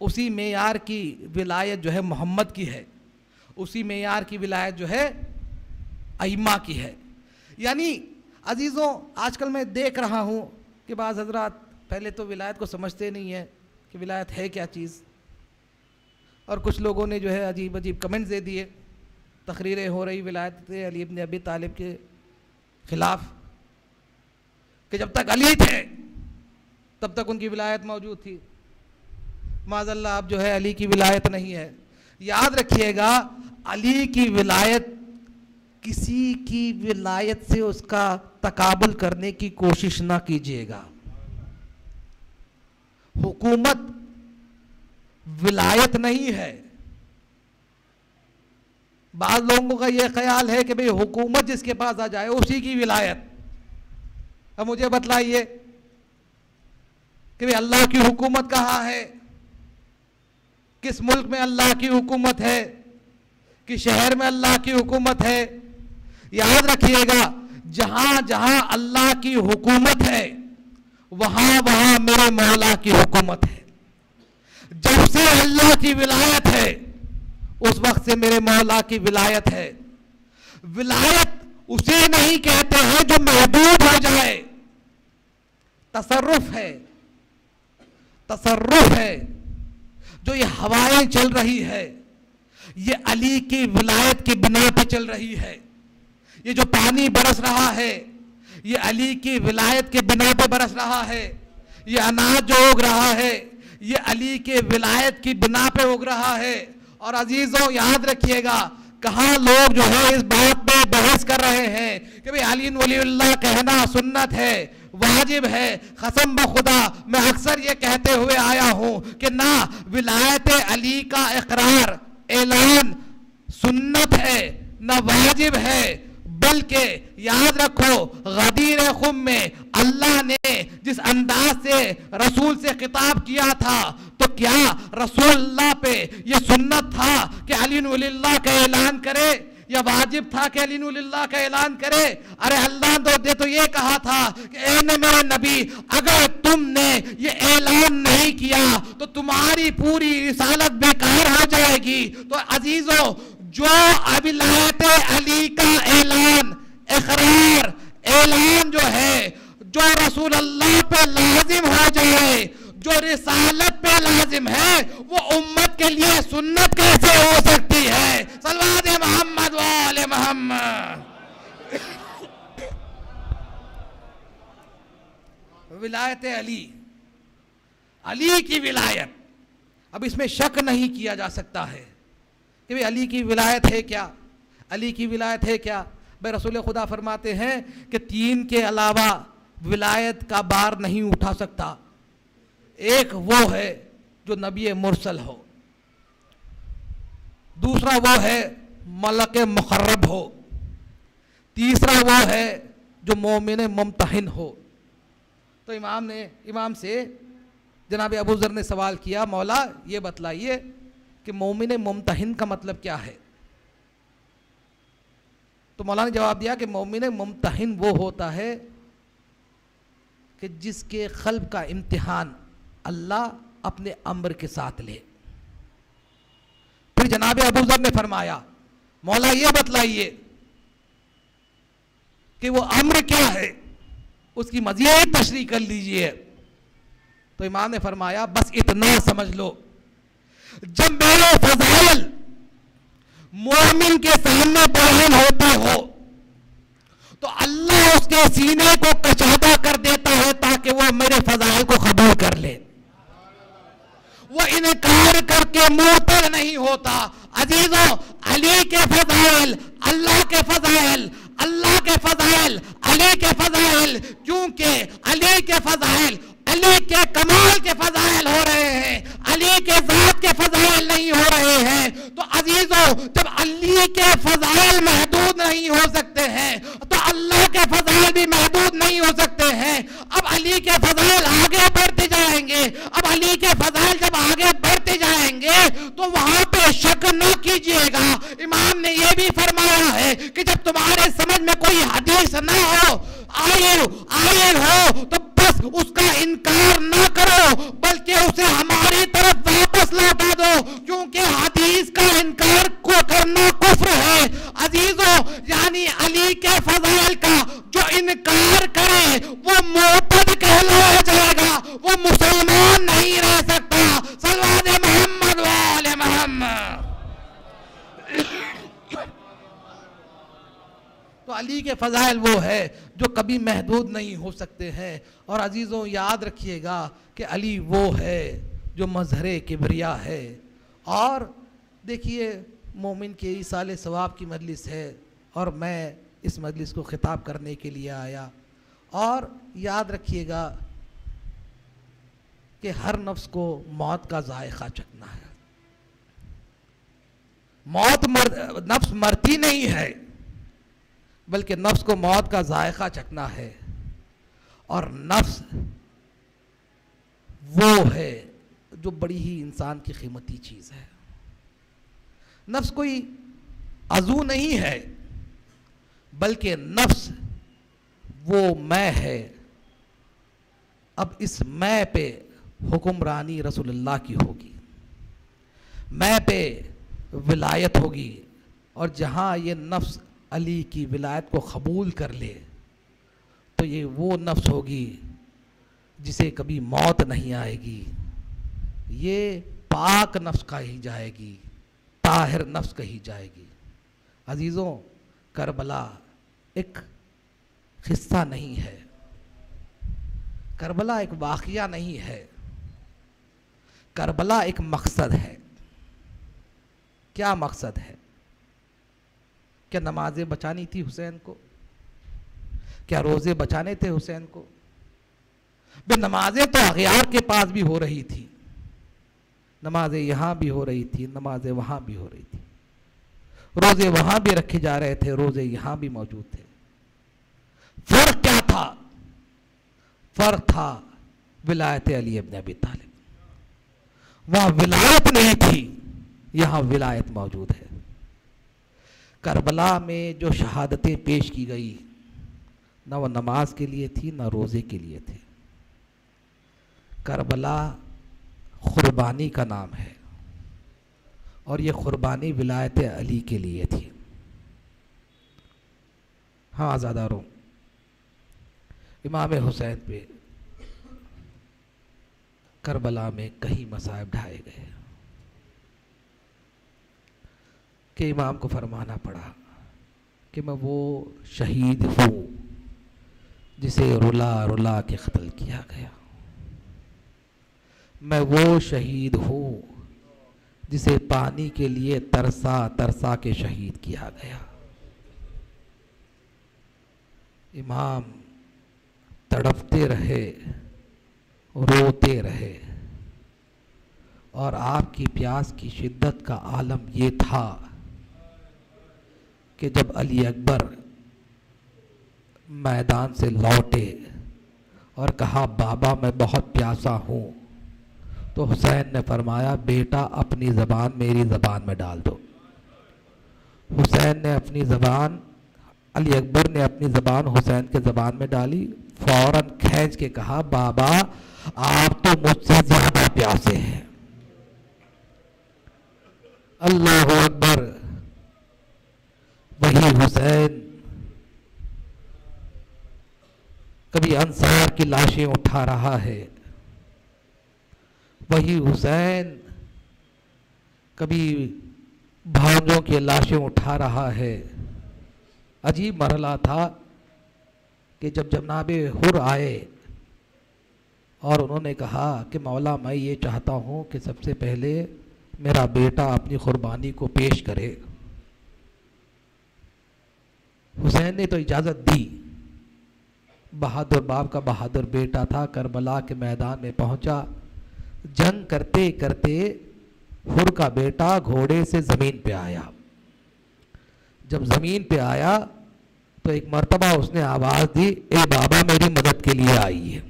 उसी मेयार की विलायत जो है मोहम्मद की है, उसी मेयार की विलायत जो है अइम्मा की है। यानी अजीज़ों, आजकल मैं देख रहा हूँ कि बाज़ हज़रात पहले तो विलायत को समझते नहीं है कि विलायत है क्या चीज़, और कुछ लोगों ने जो है अजीब अजीब कमेंट्स दे दिए, तकरीरें हो रही विलायत अली इब्ने अबी तालिब के ख़िलाफ़ कि जब तक अली थे तब तक उनकी विलायत मौजूद थी, माज़अल्लाह अब जो है अली की विलायत नहीं है। याद रखिएगा, अली की विलायत, किसी की विलायत से उसका तकाबुल करने की कोशिश ना कीजिएगा। हुकूमत विलायत नहीं है। बाज़ लोगों का यह ख्याल है कि भाई हुकूमत जिसके पास आ जाए उसी की विलायत। अब मुझे बतलाइए कि भाई अल्लाह की हुकूमत कहाँ है? किस मुल्क में अल्लाह की हुकूमत है? किस शहर में अल्लाह की हुकूमत है? याद रखिएगा, जहां जहां अल्लाह की हुकूमत है वहां वहां मेरे मौला की हुकूमत है। जब से अल्लाह की विलायत है उस वक्त से मेरे मौला की विलायत है। विलायत उसे नहीं कहते हैं जो महदूद हो जाए, तसर्रुफ है, तसर्रुफ है। जो ये हवाएं चल रही है ये अली की विलायत की बिना पे चल रही है। ये जो पानी बरस रहा है ये अली की विलायत के बिना पे बरस रहा है। ये अनाज जो उग रहा है ये अली के विलायत की बिना पे उग रहा है। और अजीजों याद रखिएगा, कहाँ लोग जो है इस बात पे बहस कर रहे हैं कि भाई अली वलीउल्लाह कहना सुन्नत है, वाजिब है। कसम ब खुदा मैं अक्सर ये कहते हुए आया हूं कि ना विलायत अली का इकरार ऐलान सुन्नत है ना वाजिब है, बल्कि याद रखो गदीर खुम में अल्लाह ने जिस अंदाज से रसूल से खिताब किया था, तो क्या रसूलुल्लाह पे ये सुन्नत था कि अली वलीउल्लाह का ऐलान करे या वाजिब था कि अली वलीउल्लाह का ऐलान करे? अरे अल्लाह तो ये कहा था कि ए मेरे नबी, अगर तुमने ये ऐलान नहीं किया तो तुम्हारी पूरी रिसालत बेकार हो जाएगी। तो अजीजों, जो विलायत अली का ऐलान, इकरार, ऐलान जो है, जो रसूल अल्लाह पे लाजिम हो जाए, जो रिसालत पे लाजिम है, वो उम्मत के लिए सुन्नत कैसे हो सकती है? सल्लल्लाहु मोहम्मद व आले मोहम्मद। विलायत अली, अली की विलायत, अब इसमें शक नहीं किया जा सकता है कि भाई अली की विलायत है क्या, अली की विलायत है क्या? भाई रसूल खुदा फरमाते हैं कि 3 के अलावा विलायत का बार नहीं उठा सकता। एक वो है जो नबी मुरसल हो, दूसरा वो है मलक मुकर्रब हो, तीसरा वो है जो मोमिन मुमतहिन हो। तो इमाम से जनाब अबू ज़र ने सवाल किया, मौला ये बतलाइए कि मोमिन मुमतहिन का मतलब क्या है। तो मौला ने जवाब दिया कि मोमिन मुमतहिन वो होता है कि जिसके क़ल्ब का इम्तिहान अल्लाह अपने अम्र के साथ ले। फिर जनाब अबू ज़र ने फरमाया, मौला ये बतलाइए कि वो अम्र क्या है, उसकी मज़ीद तशरीह कर लीजिए। तो इमाम ने फरमाया, बस इतना समझ लो, जब मेरे फज़ाइल मोमिन के सामने बयान होते हो तो अल्लाह उसके सीने को कशादा कर देता है ताकि वो मेरे फज़ाइल को कबूल कर ले। वो इनकार करके मुर्तद नहीं होता। अजीजों, अली के फज़ाइल, अल्लाह के फज़ाइल, अल्लाह के फज़ाइल, अली के फज़ाइल, क्योंकि अली के फज़ाइल अली के कमाल के फज़ाइल हो रहे हैं, अली के ज़ात के फज़ाइल नहीं हो रहे हैं। तो अजीजों, जब अली के फज़ाइल महदूद नहीं हो सकते हैं तो अल्लाह के फज़ाइल भी महदूद नहीं हो सकते हैं। अब अली के फज़ाइल आगे बढ़ते जाएंगे, अब अली के फज़ाइल जब आगे बढ़ते जाएंगे तो वहां पे शक न कीजिएगा। इमाम ने यह भी फरमाया है कि जब तुम्हारे समझ में कोई हदीस ना हो, आए हो तो बस उसका इनकार ना करो, बल्कि उसे हमारी तरफ वापस लौटा दो, क्योंकि हदीस का इनकार को करना कुफ्र है। अजीजों, यानी अली के फज़ाइल का जो इनकार करे वो मुर्तद कहलाया जाएगा, वो मुसलमान नहीं रह सकता। सल्लल्लाहु मोहम्मद व आले मोहम्मद। तो अली के फज़ाइल वो है जो कभी महदूद नहीं हो सकते हैं। और अजीज़ों, याद रखिएगा कि अली वो है जो मज़हरे किबरिया है। और देखिए, मोमिन के ईसाले सवाब की मजलिस है और मैं इस मजलिस को ख़िताब करने के लिए आया। और याद रखिएगा कि हर नफ्स को मौत का जायक़ा चखना है। नफ्स मरती नहीं है, बल्कि नफ्स को मौत का जायक़ा चखना है। और नफ्स वो है जो बड़ी ही इंसान की कीमती चीज़ है। नफ्स कोई अज़ू नहीं है, बल्कि नफ्स वो मैं है। अब इस मैं पे हुक्मरानी रसूलुल्लाह की होगी, मैं पे विलायत होगी। और जहाँ ये नफ्स अली की विलायत को कबूल कर ले तो ये वो नफ्स होगी जिसे कभी मौत नहीं आएगी। ये पाक नफ्स कही जाएगी, ताहिर नफ्स कही जाएगी। अजीज़ों, करबला एक किस्सा नहीं है, करबला एक वाक़या नहीं है, करबला एक मकसद है। क्या मकसद है? क्या नमाजें बचानी थी हुसैन को? क्या रोज़े बचाने थे हुसैन को? बे नमाजें तो अग़यार के पास भी हो रही थी, नमाजें यहाँ भी हो रही थी, नमाजें वहाँ भी हो रही थी, रोज़े वहाँ भी रखे जा रहे थे, रोज़े यहाँ भी मौजूद थे। फ़र्क क्या था? फ़र्क था विलायत अली इब्न अबी तालिब। वहाँ विलायत नहीं थी, यहाँ विलायत मौजूद है। करबला में जो शहादतें पेश की गई, न वो नमाज के लिए थी न रोज़े के लिए थे। करबला कुर्बानी का नाम है और ये कुर्बानी विलायत अली के लिए थी। हाँ आज़ादारों, इमाम हुसैन पे करबला में कई मसाइब ढाए गए कि इमाम को फरमाना पड़ा कि मैं वो शहीद हूँ जिसे रुला रुला के कत्ल किया गया, मैं वो शहीद हूँ जिसे पानी के लिए तरसा तरसा के शहीद किया गया। इमाम तड़पते रहे, रोते रहे, और आपकी प्यास की शिद्दत का आलम ये था कि जब अली अकबर मैदान से लौटे और कहा बाबा मैं बहुत प्यासा हूँ, तो हुसैन ने फरमाया बेटा अपनी ज़बान मेरी ज़बान में डाल दो। हुसैन ने अपनी ज़बान, अली अकबर ने अपनी ज़बान हुसैन के ज़बान में डाली, फ़ौरन खींच के कहा बाबा आप तो मुझसे ज़्यादा प्यासे हैं। अल्लाहु अकबर। वही हुसैन कभी अंसार की लाशें उठा रहा है, वही हुसैन कभी भांजों की लाशें उठा रहा है। अजीब मरहला था कि जब जनाब हुर आए और उन्होंने कहा कि मौला मैं ये चाहता हूँ कि सबसे पहले मेरा बेटा अपनी कुर्बानी को पेश करे। हुसैन ने तो इजाज़त दी। बहादुर बाप का बहादुर बेटा था, करबला के मैदान में पहुंचा। जंग करते करते हुर का बेटा घोड़े से ज़मीन पे आया। जब ज़मीन पे आया तो एक मर्तबा उसने आवाज़ दी, ए बाबा मेरी मदद के लिए आई है।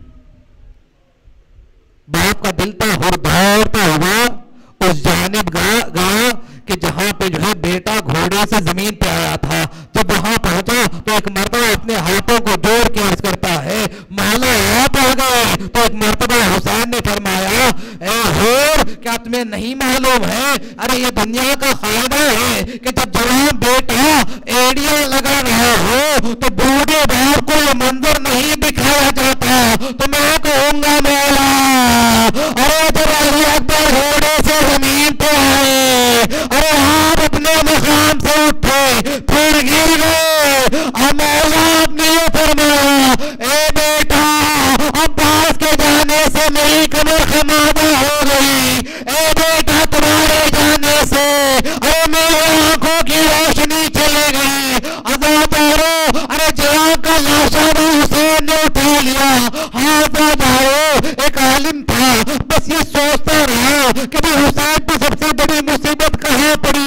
बाप का दिल था, हुर दौड़ता हुआ उस जानिब गया कि जहाँ पे जो है बेटा घोड़े से ज़मीन पे आया था। जब वहाँ पहुँचा तो एक मर्तबा अपने हाथों को जोड़ के अर्ज करता है मौला आप आ गए। तो एक मर्तबा हुसैन ने फरमाया ए हुर क्या तुम्हें नहीं मालूम है, अरे ये दुनिया का ख्वाजा है कि जब जवान बेटा एड़ियां लगा रहा हो तो बूढ़े बाप को ये मंजर नहीं दिखाया जाता। तो मैं कहूँगा मौला अरे जब अली अकबर घोड़े से ज़मीन पे आए, अरे आप अपने मकाम से उठे फिर गिर गए और मौला आपने फरमाया ए बेटा अब्बास के जाने से मेरी कमर खमादा हो गई। ए बेटा तुम्हारे जाने से अरे मेरी आंखों की रोशनी चली गई। अज़ादारो अरे जवान का लाशा हुसैन ने उठा लिया। हाज़ादारो एक आलिम था, बस ये सोचता रहा कि भाई हुसैन पर सबसे बड़ी मुसीबत कहाँ पड़ी,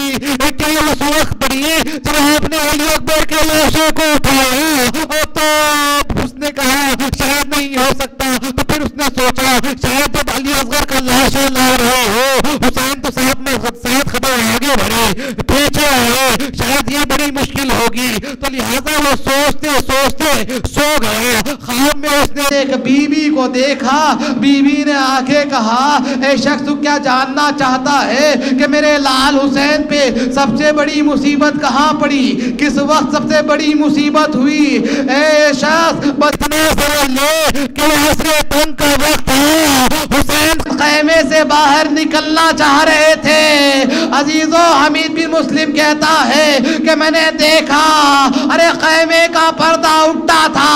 क्या उस वक्त पड़ी जब आपने अली अकबर के लाशों को उठाया। तो उसने कहा शायद नहीं हो सकता। तो फिर उसने सोचा शायद जब अली असगर का लाशा ला रहे हो हुसैन तो साथ खबर आगे बढ़े पीछे आए, शायद ये बड़ी मुश्किल होगी। तो लिहाजा वो सोचते सोचते सो गया। ख्वाब में उसने एक बीवी को देखा। बीवी ने आके कहा ए शख्स तू क्या जानना चाहता है कि मेरे लाल हुसैन पे सबसे बड़ी मुसीबत कहाँ पड़ी, किस वक्त सबसे बड़ी मुसीबत हुई। ए शख्स बचने समझ ले कि असरे तंग का वक्त है। हुसैन खैमे से बाहर निकलना चाह रहे थे। अजीजों हमीद बिन मुस्लिम कहता है कि मैंने देखा अरे खैमे का पर्दा उठता था,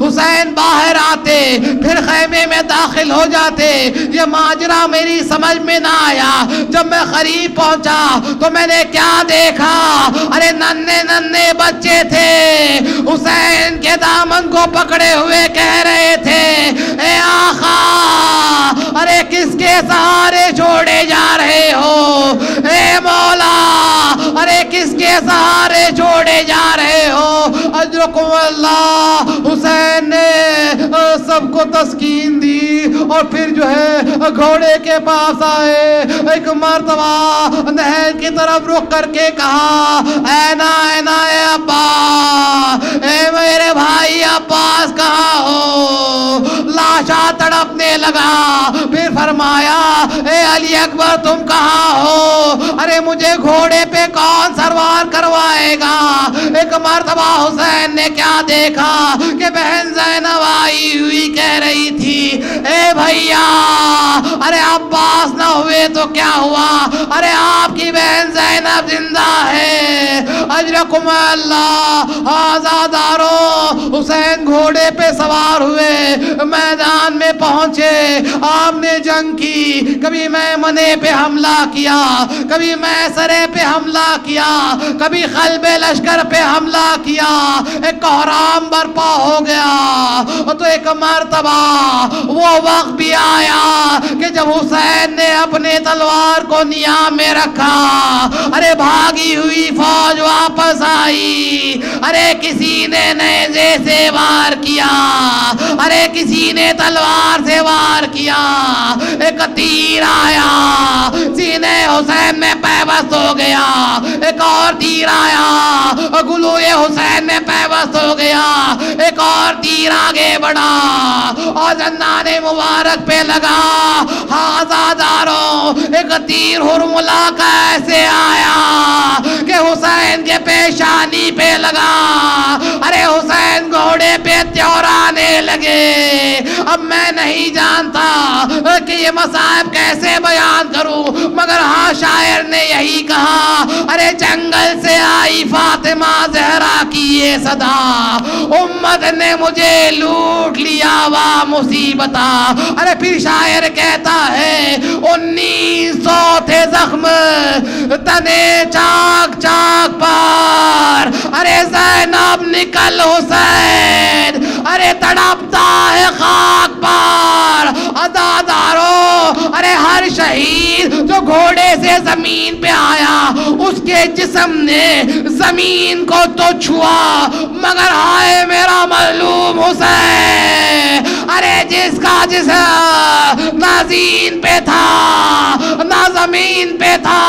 हुसैन बाहर आते फिर खैमे में दाखिल हो जाते। ये माजरा मेरी समझ में ना आया। जब मैं करीब पहुंचा तो मैंने क्या देखा, अरे नन्हे नन्हे बच्चे थे हुसैन के दामन को पकड़े हुए कह रहे थे ए आका अरे किसके सहारे छोड़े जा रहे हो, ए मौला अरे किसके सहारे छोड़े जा रहे हो। अजरकुमुल्लाह हुसैन ने सबको तस्कीन दी और फिर जो है घोड़े के पास आए। एक मर्तबा नहर की तरफ रुक करके कहा ऐना ऐना ए अब्बा, ए मेरे भाई अब्बास कहाँ हो। लाशा तड़पने लगा। फिर फरमाया ए अली अकबर तुम कहाँ हो, अरे मुझे घोड़े पे कौन सवार करवाएगा। एक मर्तबा हुसैन ने क्या देखा कि बहन ज़ैनब आई हुई कह रही थी ए भैया अरे अब्बास ना हुए तो क्या हुआ, अरे आपकी बहन ज़ैनब जिंदा है। अजरकुमुल्लाह। आज़ादारो हुसैन घोड़े पे सवार हुए, मैदान में सामने पहुंचे, आपने जंग की। कभी मैमने पे हमला किया, कभी मैसरे पे हमला किया, कभी खलबे लश्कर पे हमला किया। एक कोहराम बर्पा हो गया। तो एक मर्तबा वो वक्त भी आया कि जब हुसैन ने अपने तलवार को नियाम में रखा, अरे भागी हुई फौज वापस आई। अरे किसी ने नेज़े से वार किया, अरे किसी ने तलवार से वार किया। एक तीर आया, सीने हुसैन में पैबस्त हो गया। एक और तीर आया, गुलूए हुसैन में पैबस्त हो गया। एक और तीर आगे बढ़ा और जन्नाने मुबारक पे लगा। आज़ादारों, एक तीर हुरमुला का ऐसे आया कि हुसैन के पेशानी पे लगा। अरे हुसैन घोड़े पे त्योराने लगे। अब मैं नहीं जानता कि ये मसाइब कैसे बयान करूं, मगर हाँ शायर ने यही कहा, अरे जंगल से आई फातिमा ज़हरा की ये सदा, उम्मत ने मुझे लूट लिया वाह मुसीबता। अरे फिर शायर कहता है 1900 थे जख्म तने चाक चाक पर, अरे ज़ैनब निकल हुसैन, अरे तड़पता है खाक पर। अदादारों, अरे हर शहीद जो घोड़े से जमीन पे आया, उसके जिस्म ने जमीन को तो छुआ, मगर हाय मेरा मजलूम हुसैन, अरे जिसका जिस्म ना ज़ीन पे था ना जमीन पे था,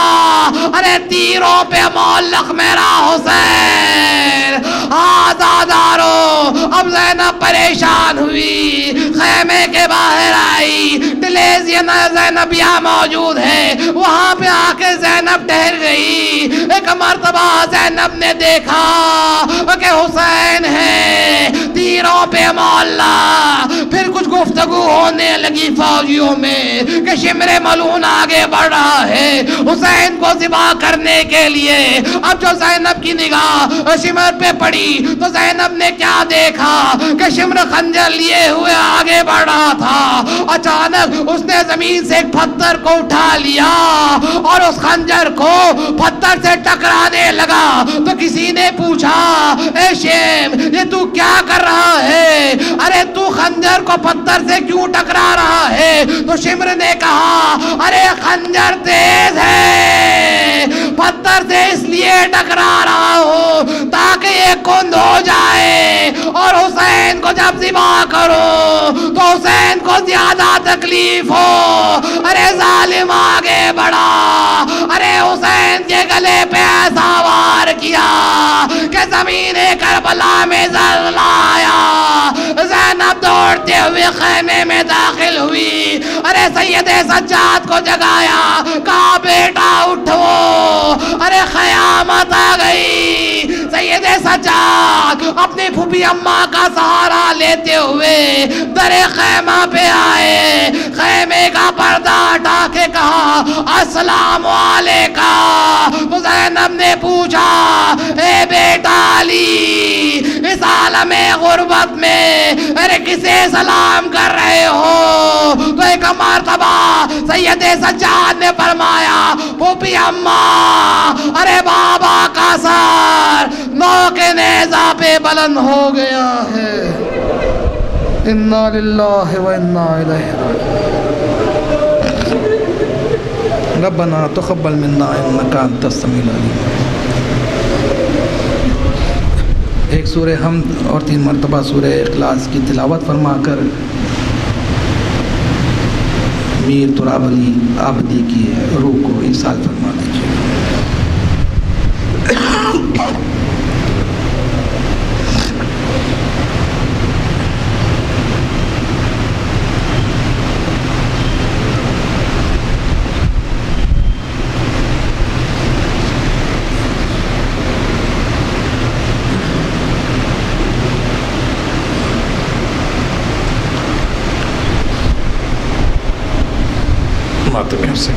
अरे तीरों पे मौलक मेरा हुसैन। आज़ादारों, अब ज़ैनब परेशान हुई, खैमे के बाहर आई। डिलेजियन ज़ैनबिया मौजूद है, वहाँ पे आके ज़ैनब ठहर गई। एक मर्तबा ज़ैनब ने देखा कि हुसैन है तीरों पे मौला। फिर कुछ गुफ्तगू होने लगी फौजियों में कि शिमरे मलून आगे बढ़ रहा है हुसैन को ज़िबा करने के लिए। अब जो ज़ैनब की निगाह शिमर पे पड़ी तो ज़ैनब ने क्या देखा कि शिमर खंजर लिए हुए आगे बढ़ रहा था। अचानक उसने जमीन से एक पत्थर को उठा लिया और उस खंजर को पत्थर से टकराने लगा। तो किसी ने पूछा, ए शेम, ये तू क्या कर रहा है? अरे तू खंजर को पत्थर से क्यों टकरा रहा है? तो शिमर ने कहा, अरे खंजर तेज है, पत्थर से इसलिए टकरा रहा हूं ताकि ये कुंद हो जाए और हुसैन को जब ज़िबा करो तो हुसैन को ज्यादा तकलीफ हो। अरे जालिम आगे बढ़ा, अरे हुसैन के गले पे ऐसा वार किया कि ज़मीने करबला में जल आया। ज़ैनब दौड़ते हुए खैमे में दाखिल हुई। अरे सैयदे सज्जाद को जगाया, कहा बेटा उठो, अरे ख़यामत आ गई। सैयदे सज्जाद अपनी फूफी अम्मा का सहारा लेते हुए दरे खैमा पे आए। खैमे का पर्दा हटा के कहा, अस्सलाम वालेका। तो ज़ैनब ने पूछा, ए बेटा अली, इस आलमे गुर्बत में अरे किसे सलाम कर रहे हो? तो एक मर्तबा सैयदे सज्जाद ने फरमाया, फूफी अम्मा, अरे बाबा का सर नौ के नेज़ा पे बुलंद हो गया है। इन्ना लिल्लाहि व इन्ना इलैहि राजिऊन। रब्बना तक़ब्बल मिन्ना इन्नका अंतस समीउल अलीम। एक सूरे हमद और 3 मरतबा सूरे इखलास की तिलावत फरमाकर मीर तुराब अली आबदी की रूह को इरसाल फरमा दीजिए। मातम से